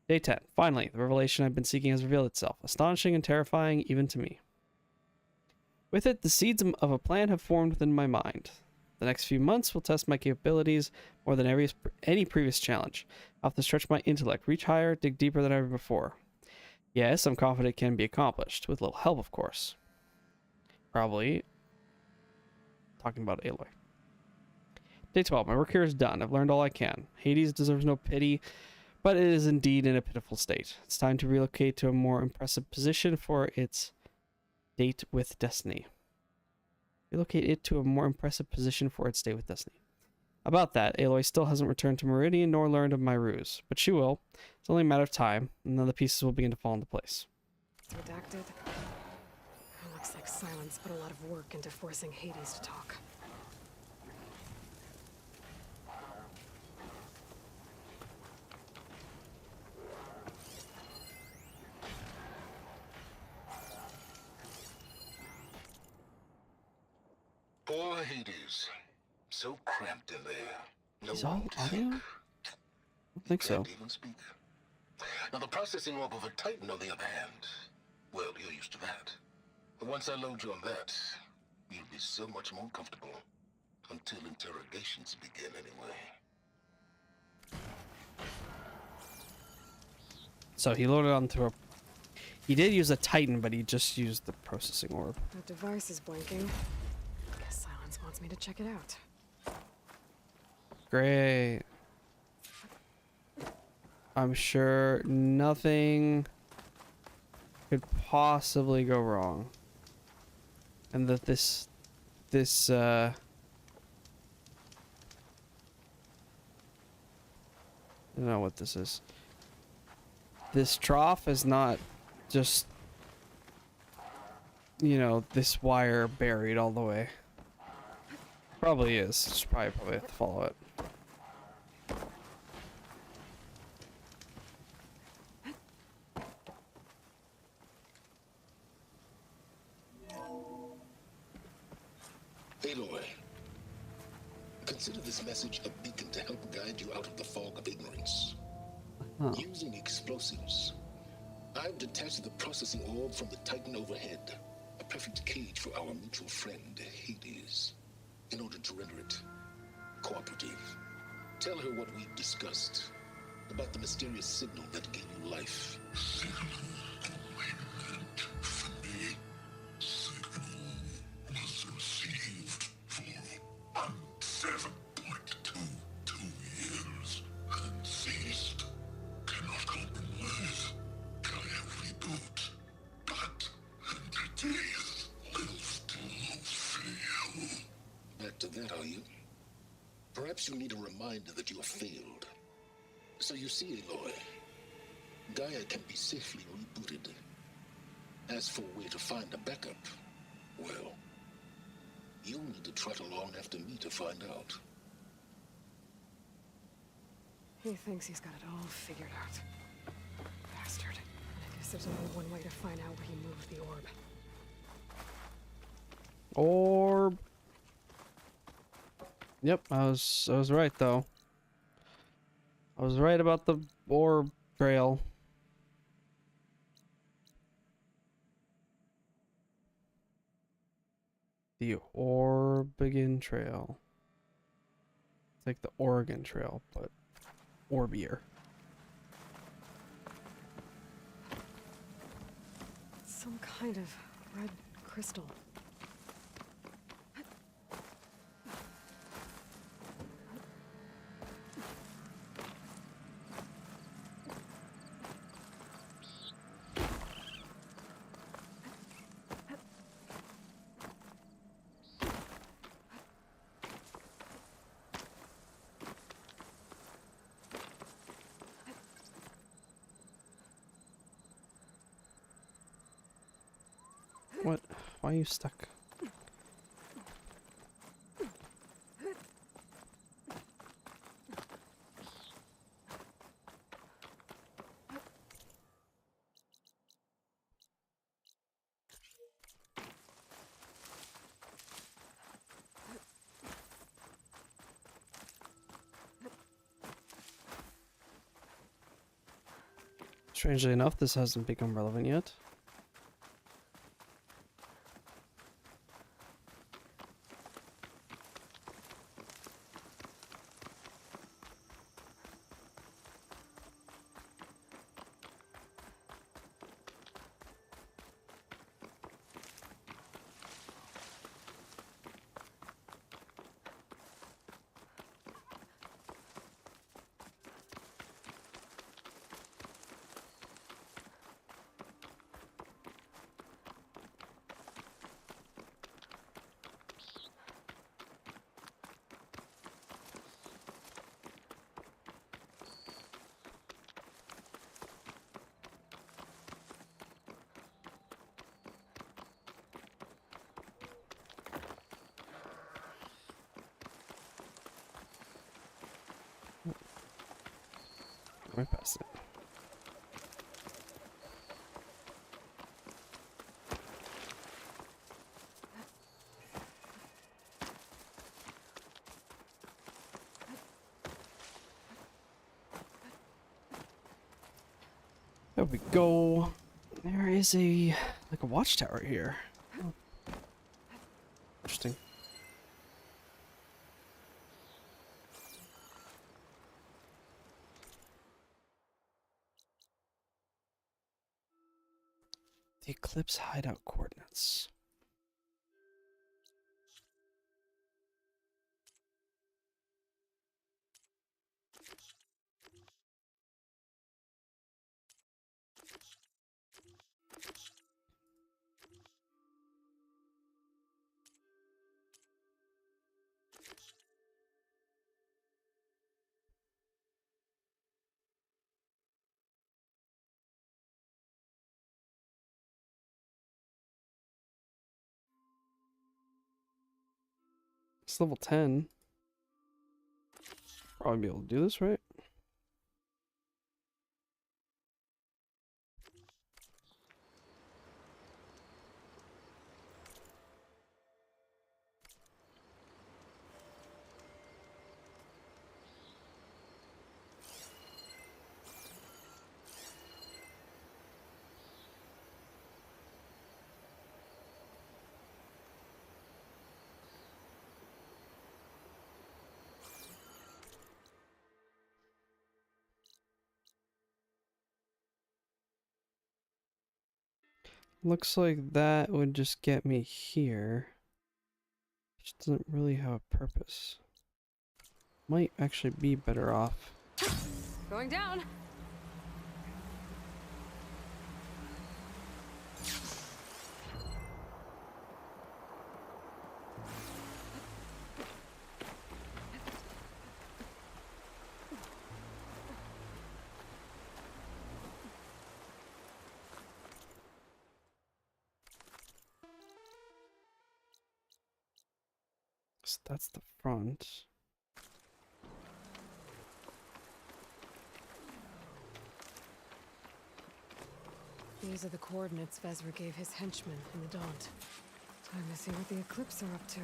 Day 10. Finally, the revelation I've been seeking has revealed itself, astonishing and terrifying even to me. With it, the seeds of a plan have formed within my mind. The next few months will test my capabilities more than any previous challenge. I'll have to stretch my intellect, reach higher, dig deeper than ever before. Yes, I'm confident it can be accomplished, with little help, of course. Probably talking about Aloy. Day 12. My work here is done. I've learned all I can. Hades deserves no pity, but it is indeed in a pitiful state. It's time to relocate to a more impressive position for its date with Destiny. Relocate it to a more impressive position for its date with Destiny. About that, Aloy still hasn't returned to Meridian nor learned of my ruse, but she will. It's only a matter of time, and then the pieces will begin to fall into place. It's redacted. It looks like Silence put a lot of work into forcing Hades to talk. Poor Hades. So cramped in there. No Is all one to audio? think. I don't think so. Can't even speak. Now the processing orb of a Titan, on the other hand, well, you're used to that. But once I load you on that, you'll be so much more comfortable. Until interrogations begin, anyway. So he loaded onto a... He did use a Titan, but he just used the processing orb. That device is blinking. Guess Silence wants me to check it out. Great. I'm sure nothing could possibly go wrong. And that this I don't know what this is. This trough is not just, you know, this wire buried all the way. Probably is. Just probably have to follow it. Aloy, consider this message a beacon to help guide you out of the fog of ignorance. Huh. Using explosives, I've detached the processing orb from the Titan overhead, a perfect cage for our mutual friend, Hades, in order to render it cooperative. Tell her what we've discussed about the mysterious signal that gave you life. Back to that, are you? Perhaps you need a reminder that you have failed. So you see, Aloy, Gaia can be safely rebooted. As for where to find a backup, well, you'll need to trot along after me to find out. He thinks he's got it all figured out. Bastard. I guess there's only one way to find out where he moved the orb. Orb. Yep, I was right though. I was right about the orb trail. The Oregon Trail. It's like the Oregon Trail, but orbier. Some kind of red crystal. What? Why are you stuck? Strangely enough, this hasn't become relevant yet. Right past it. There we go. There is like a watchtower here. Oh. Interesting. The Eclipse hideout coordinates. It's level 10. Probably be able to do this, right? Looks like that would just get me here. Which doesn't really have a purpose. Might actually be better off. Going down. So that's the front. These are the coordinates Vezra gave his henchmen in the Daunt. Time to see what the Eclipse are up to.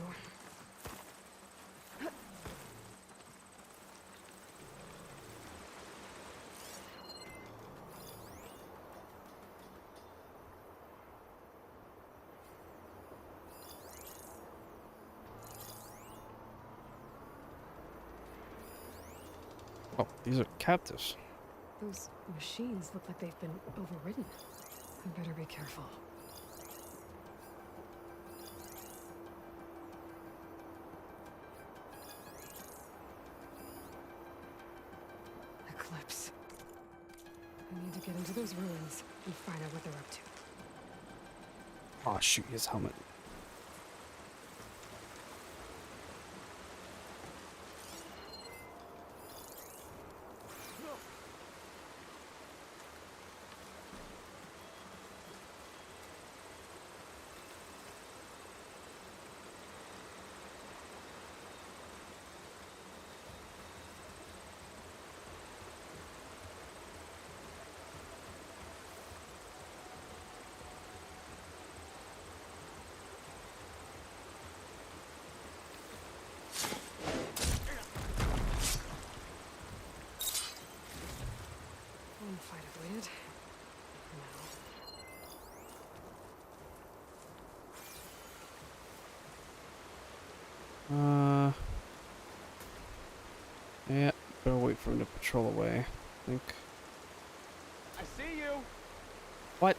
Oh, these are captives. Those machines look like they've been overridden. I better be careful. Eclipse. I need to get into those ruins and find out what they're up to. Oh shoot, his helmet. Yeah, better wait for him to patrol away. I think. I see you. What?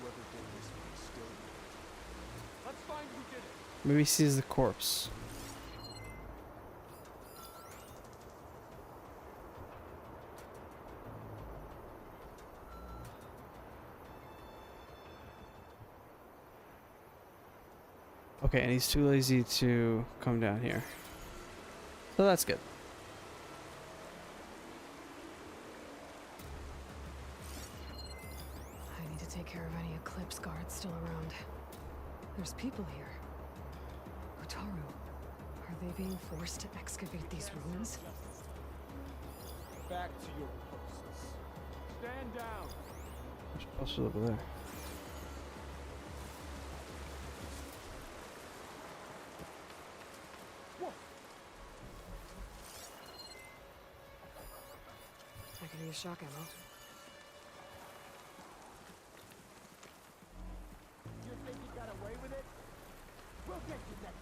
Whoever did this is still here. Let's find who did it. Maybe he sees the corpse. Okay, and he's too lazy to come down here. So that's good. I need to take care of any Eclipse guards still around. There's people here. Utaru, are they being forced to excavate these ruins? Back to your posts. Stand down. There's also over there. I could use shock ammo. You think you got away with it? We'll get you next.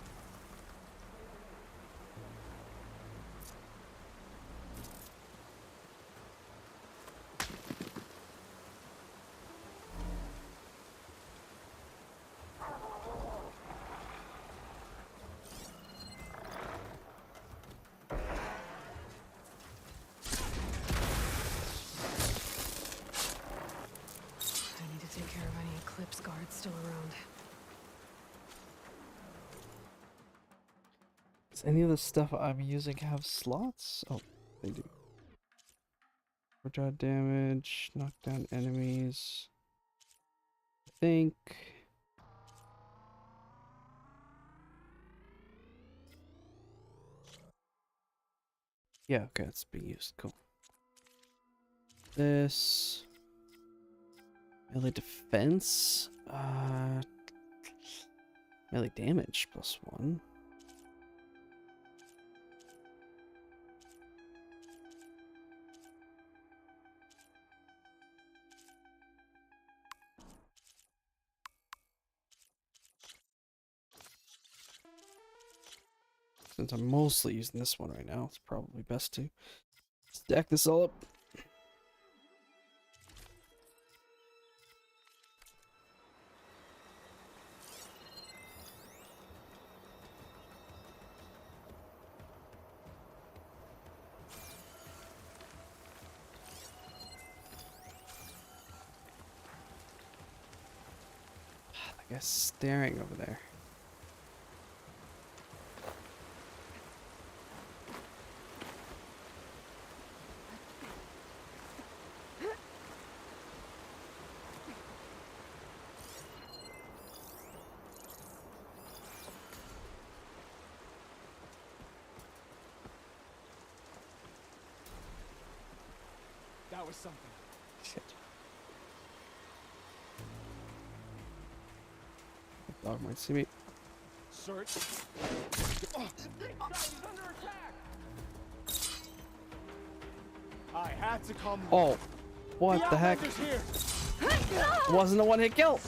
I need to take care of any Eclipse guards still around. Does any of the stuff I'm using have slots? Oh, they do. Overdrive damage, knock down enemies. I think. Yeah, okay, it's being used. Cool. This. Melee defense. Melee damage +1. Since I'm mostly using this one right now, it's probably best to stack this all up. That guy's staring over there. That was something. Shit. The dog might see me. Search. Oh, he's under attack. I had to come. Oh, what the heck? Outlander's here. Wasn't a one-hit kill.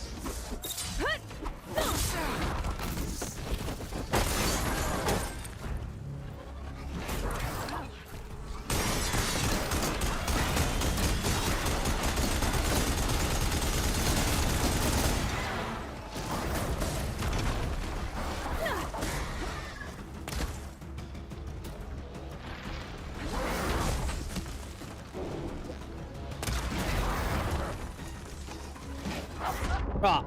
Ah.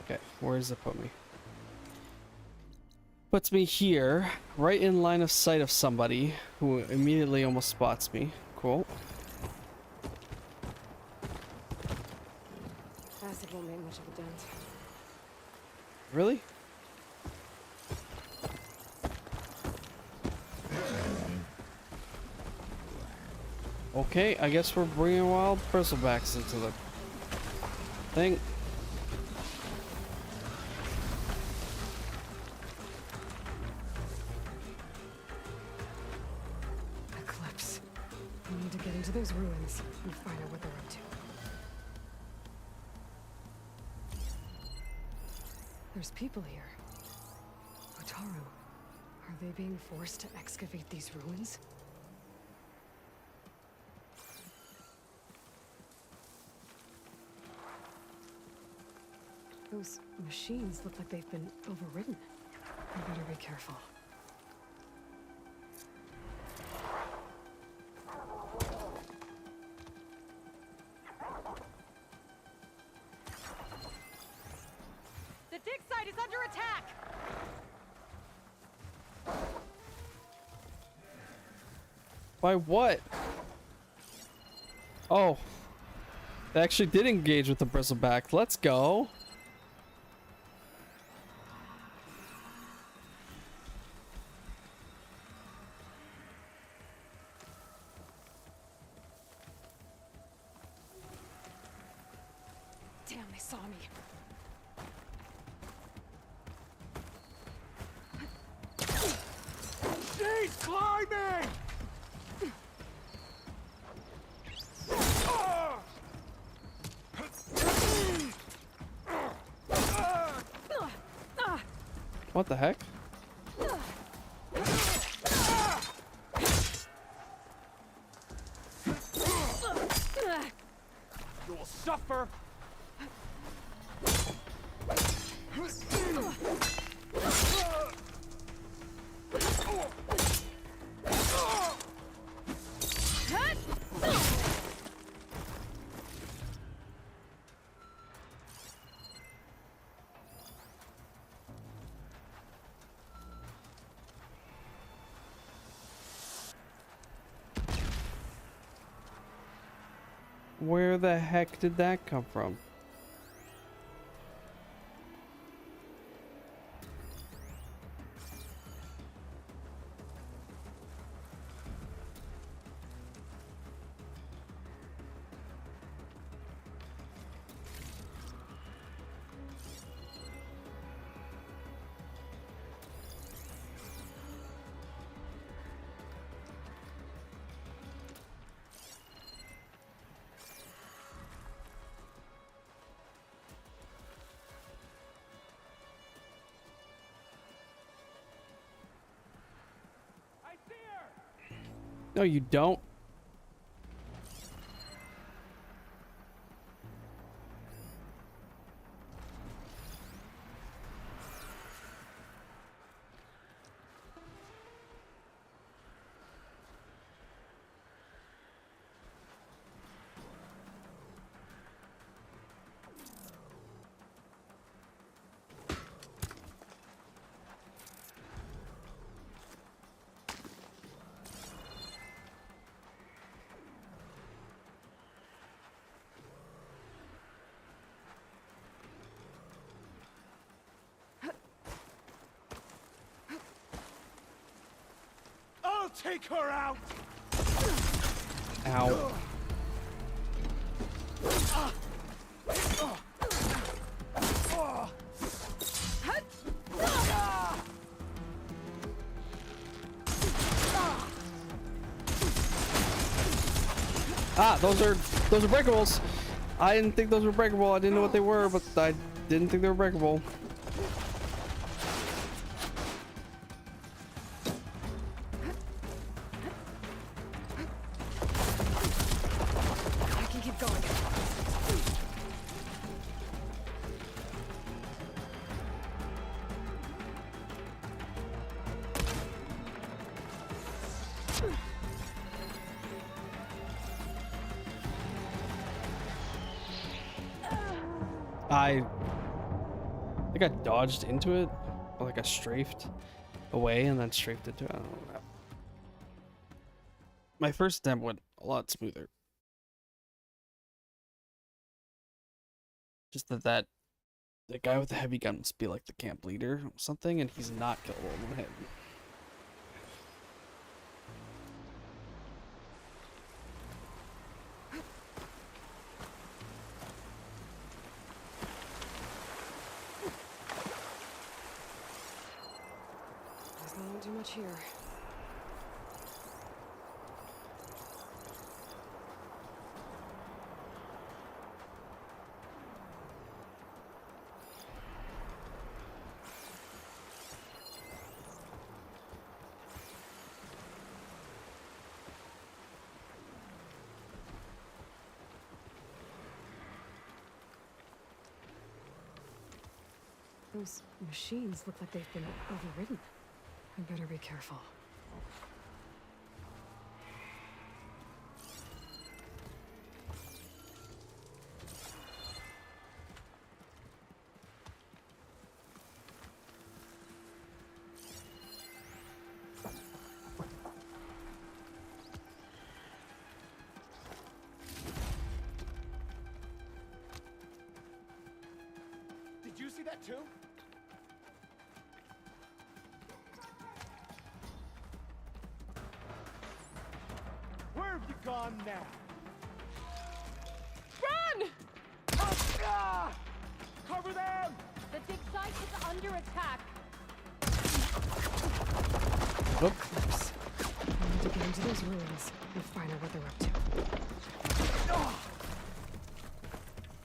Okay, where does it put me? Puts me here, right in line of sight of somebody who immediately almost spots me. Cool. Acid won't make much of a dent. Really? Okay, I guess we're bringing wild bristlebacks into the thing. Eclipse. We need to get into those ruins and find out what they're up to. There's people here. Otaru, are they being forced to excavate these ruins? Those machines look like they've been overridden. I better be careful. The dig site is under attack! By what? Oh. They actually did engage with the bristleback. Let's go. Damn, they saw me. She's climbing! What the heck? You will suffer! Where the heck did that come from? I see her! No, you don't. I'll take her out! Ow. Ah, those are breakables. I didn't think those were breakable. I didn't know what they were, but I didn't think they were breakable. I can keep going. I think I dodged into it, or like I strafed away and then strafed into it. I don't know what happened. My first attempt went a lot smoother. Just that the guy with the heavy gun must be like the camp leader or something, and he's not killable in one hit. too much here. Those machines look like they've been overridden. I better be careful. Did you see that too? Where have you gone now? Run! Ah! Cover them! The dig site is under attack. Oop. I need to get into those ruins and find out what they're up to.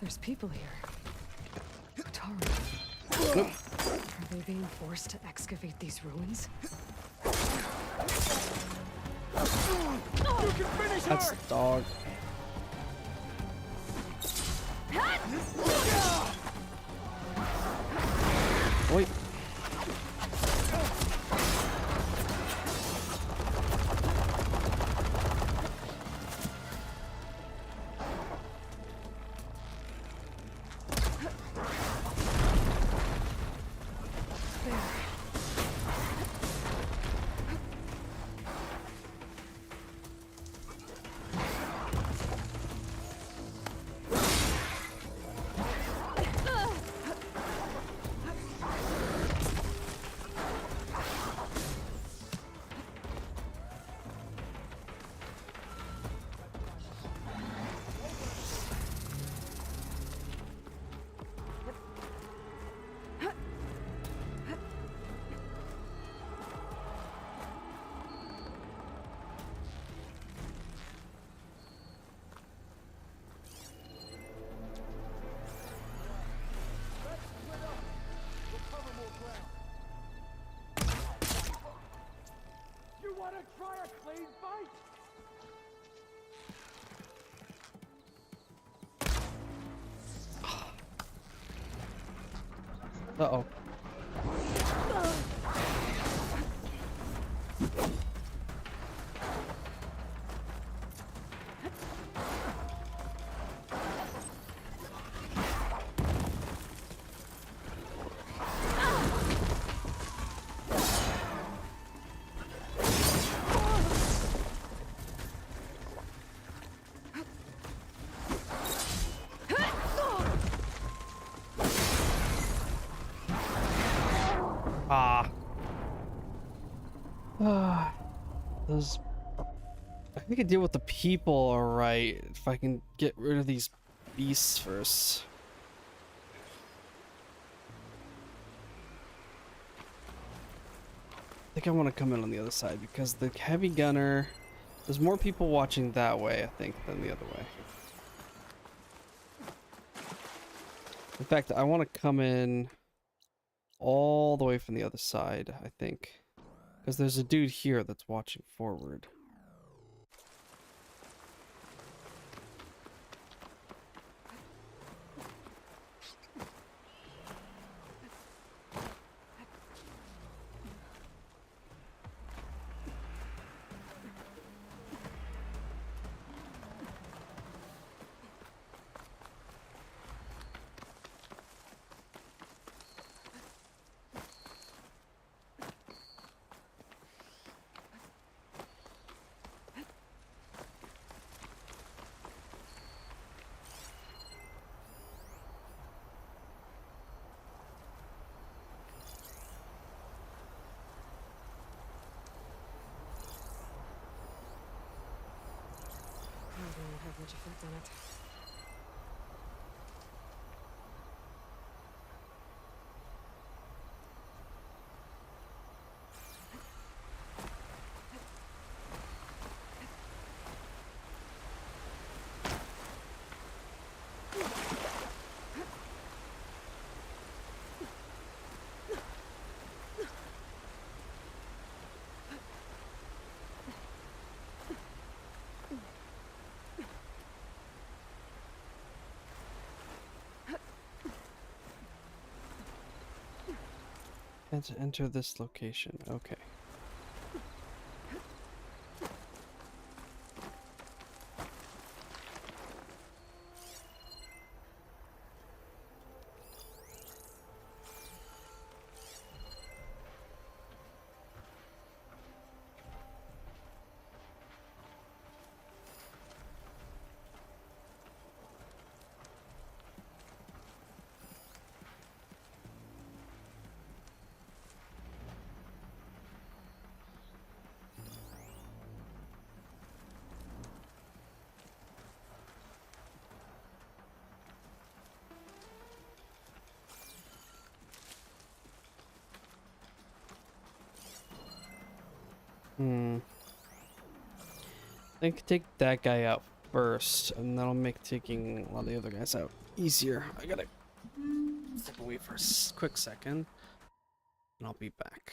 There's people here. Tara. Nope. Are they being forced to excavate these ruins? You can finish That's her! the dog. Wait. You wanna try a clean fight? Uh-oh. Ah. Those. I think I can deal with the people alright if I can get rid of these beasts first. I think I want to come in on the other side because the heavy gunner. There's more people watching that way, I think, than the other way. In fact, I want to come in all the way from the other side, I think. Because there's a dude here that's watching forward. Probably won't have much effect on it. And to enter this location. Okay. Hmm. I think take that guy out first, and that'll make taking a lot of the other guys out easier. I gotta step away for a quick second, and I'll be back.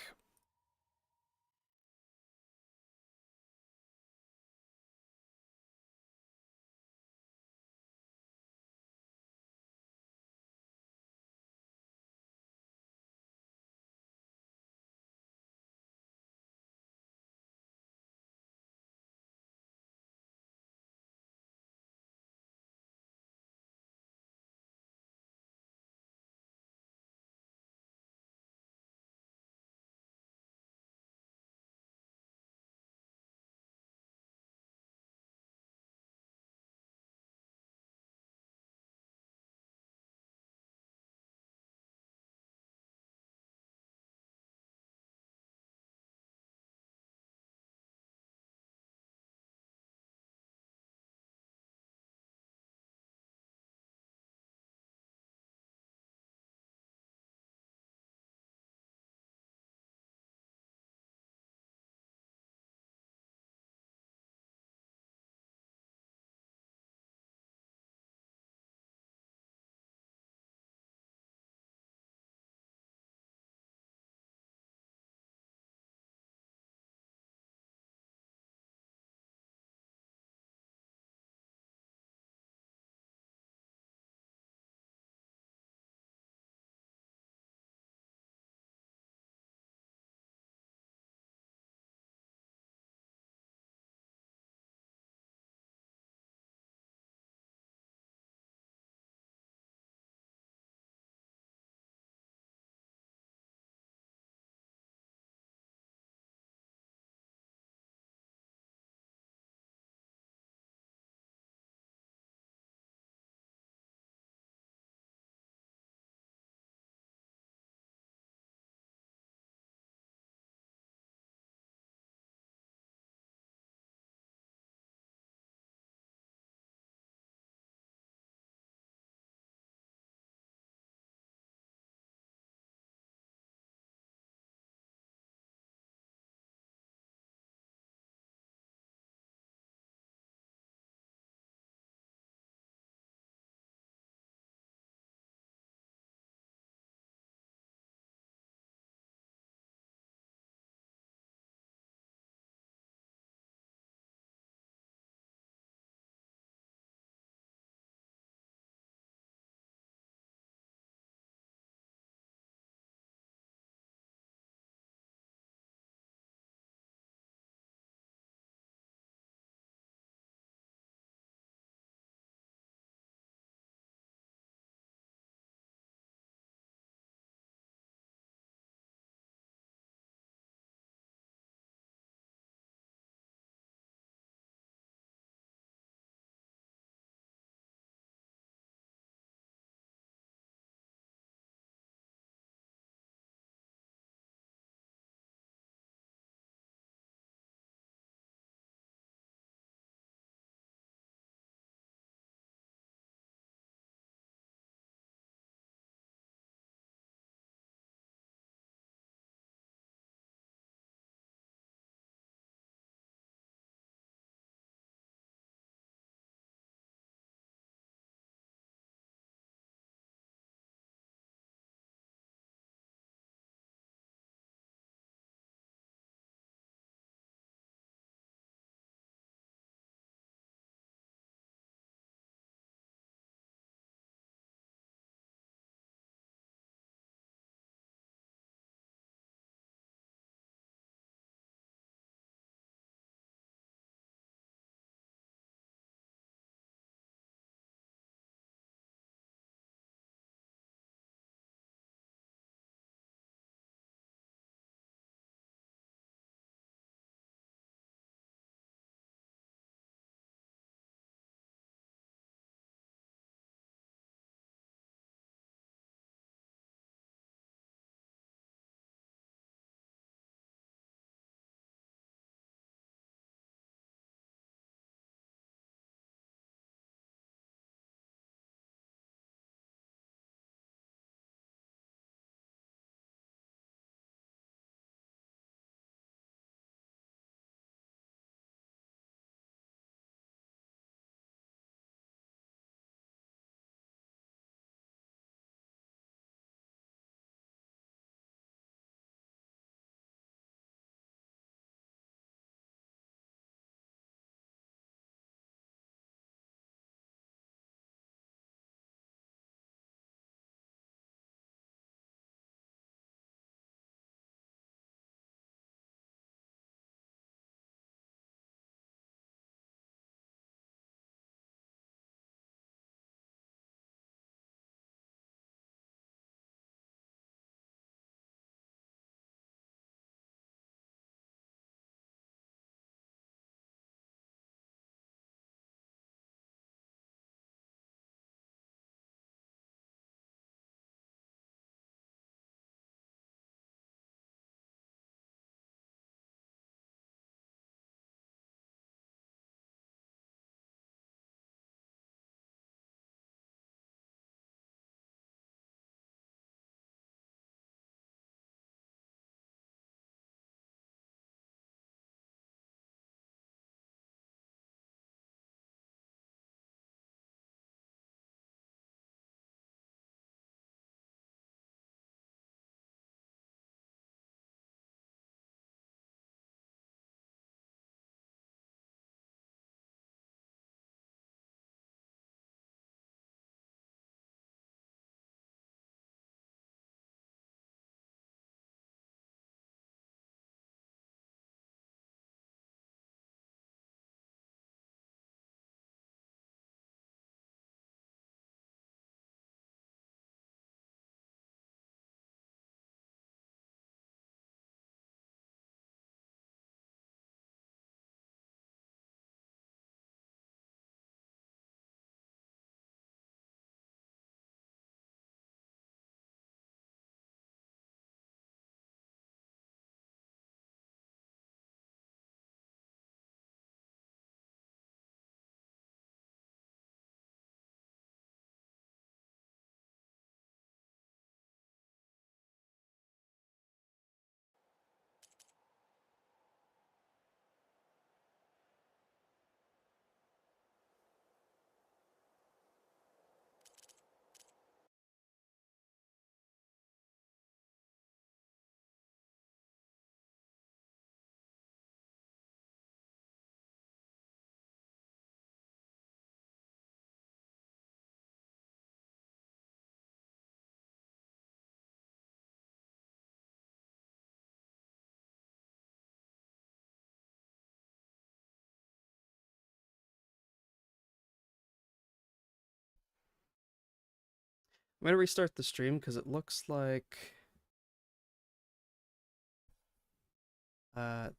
I'm gonna restart the stream because it looks like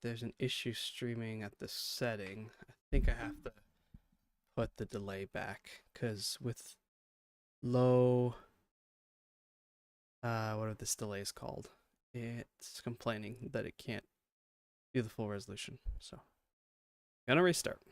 there's an issue streaming at the setting. I think I have to put the delay back because with low, what are this delays called? It's complaining that it can't do the full resolution. So, gonna restart.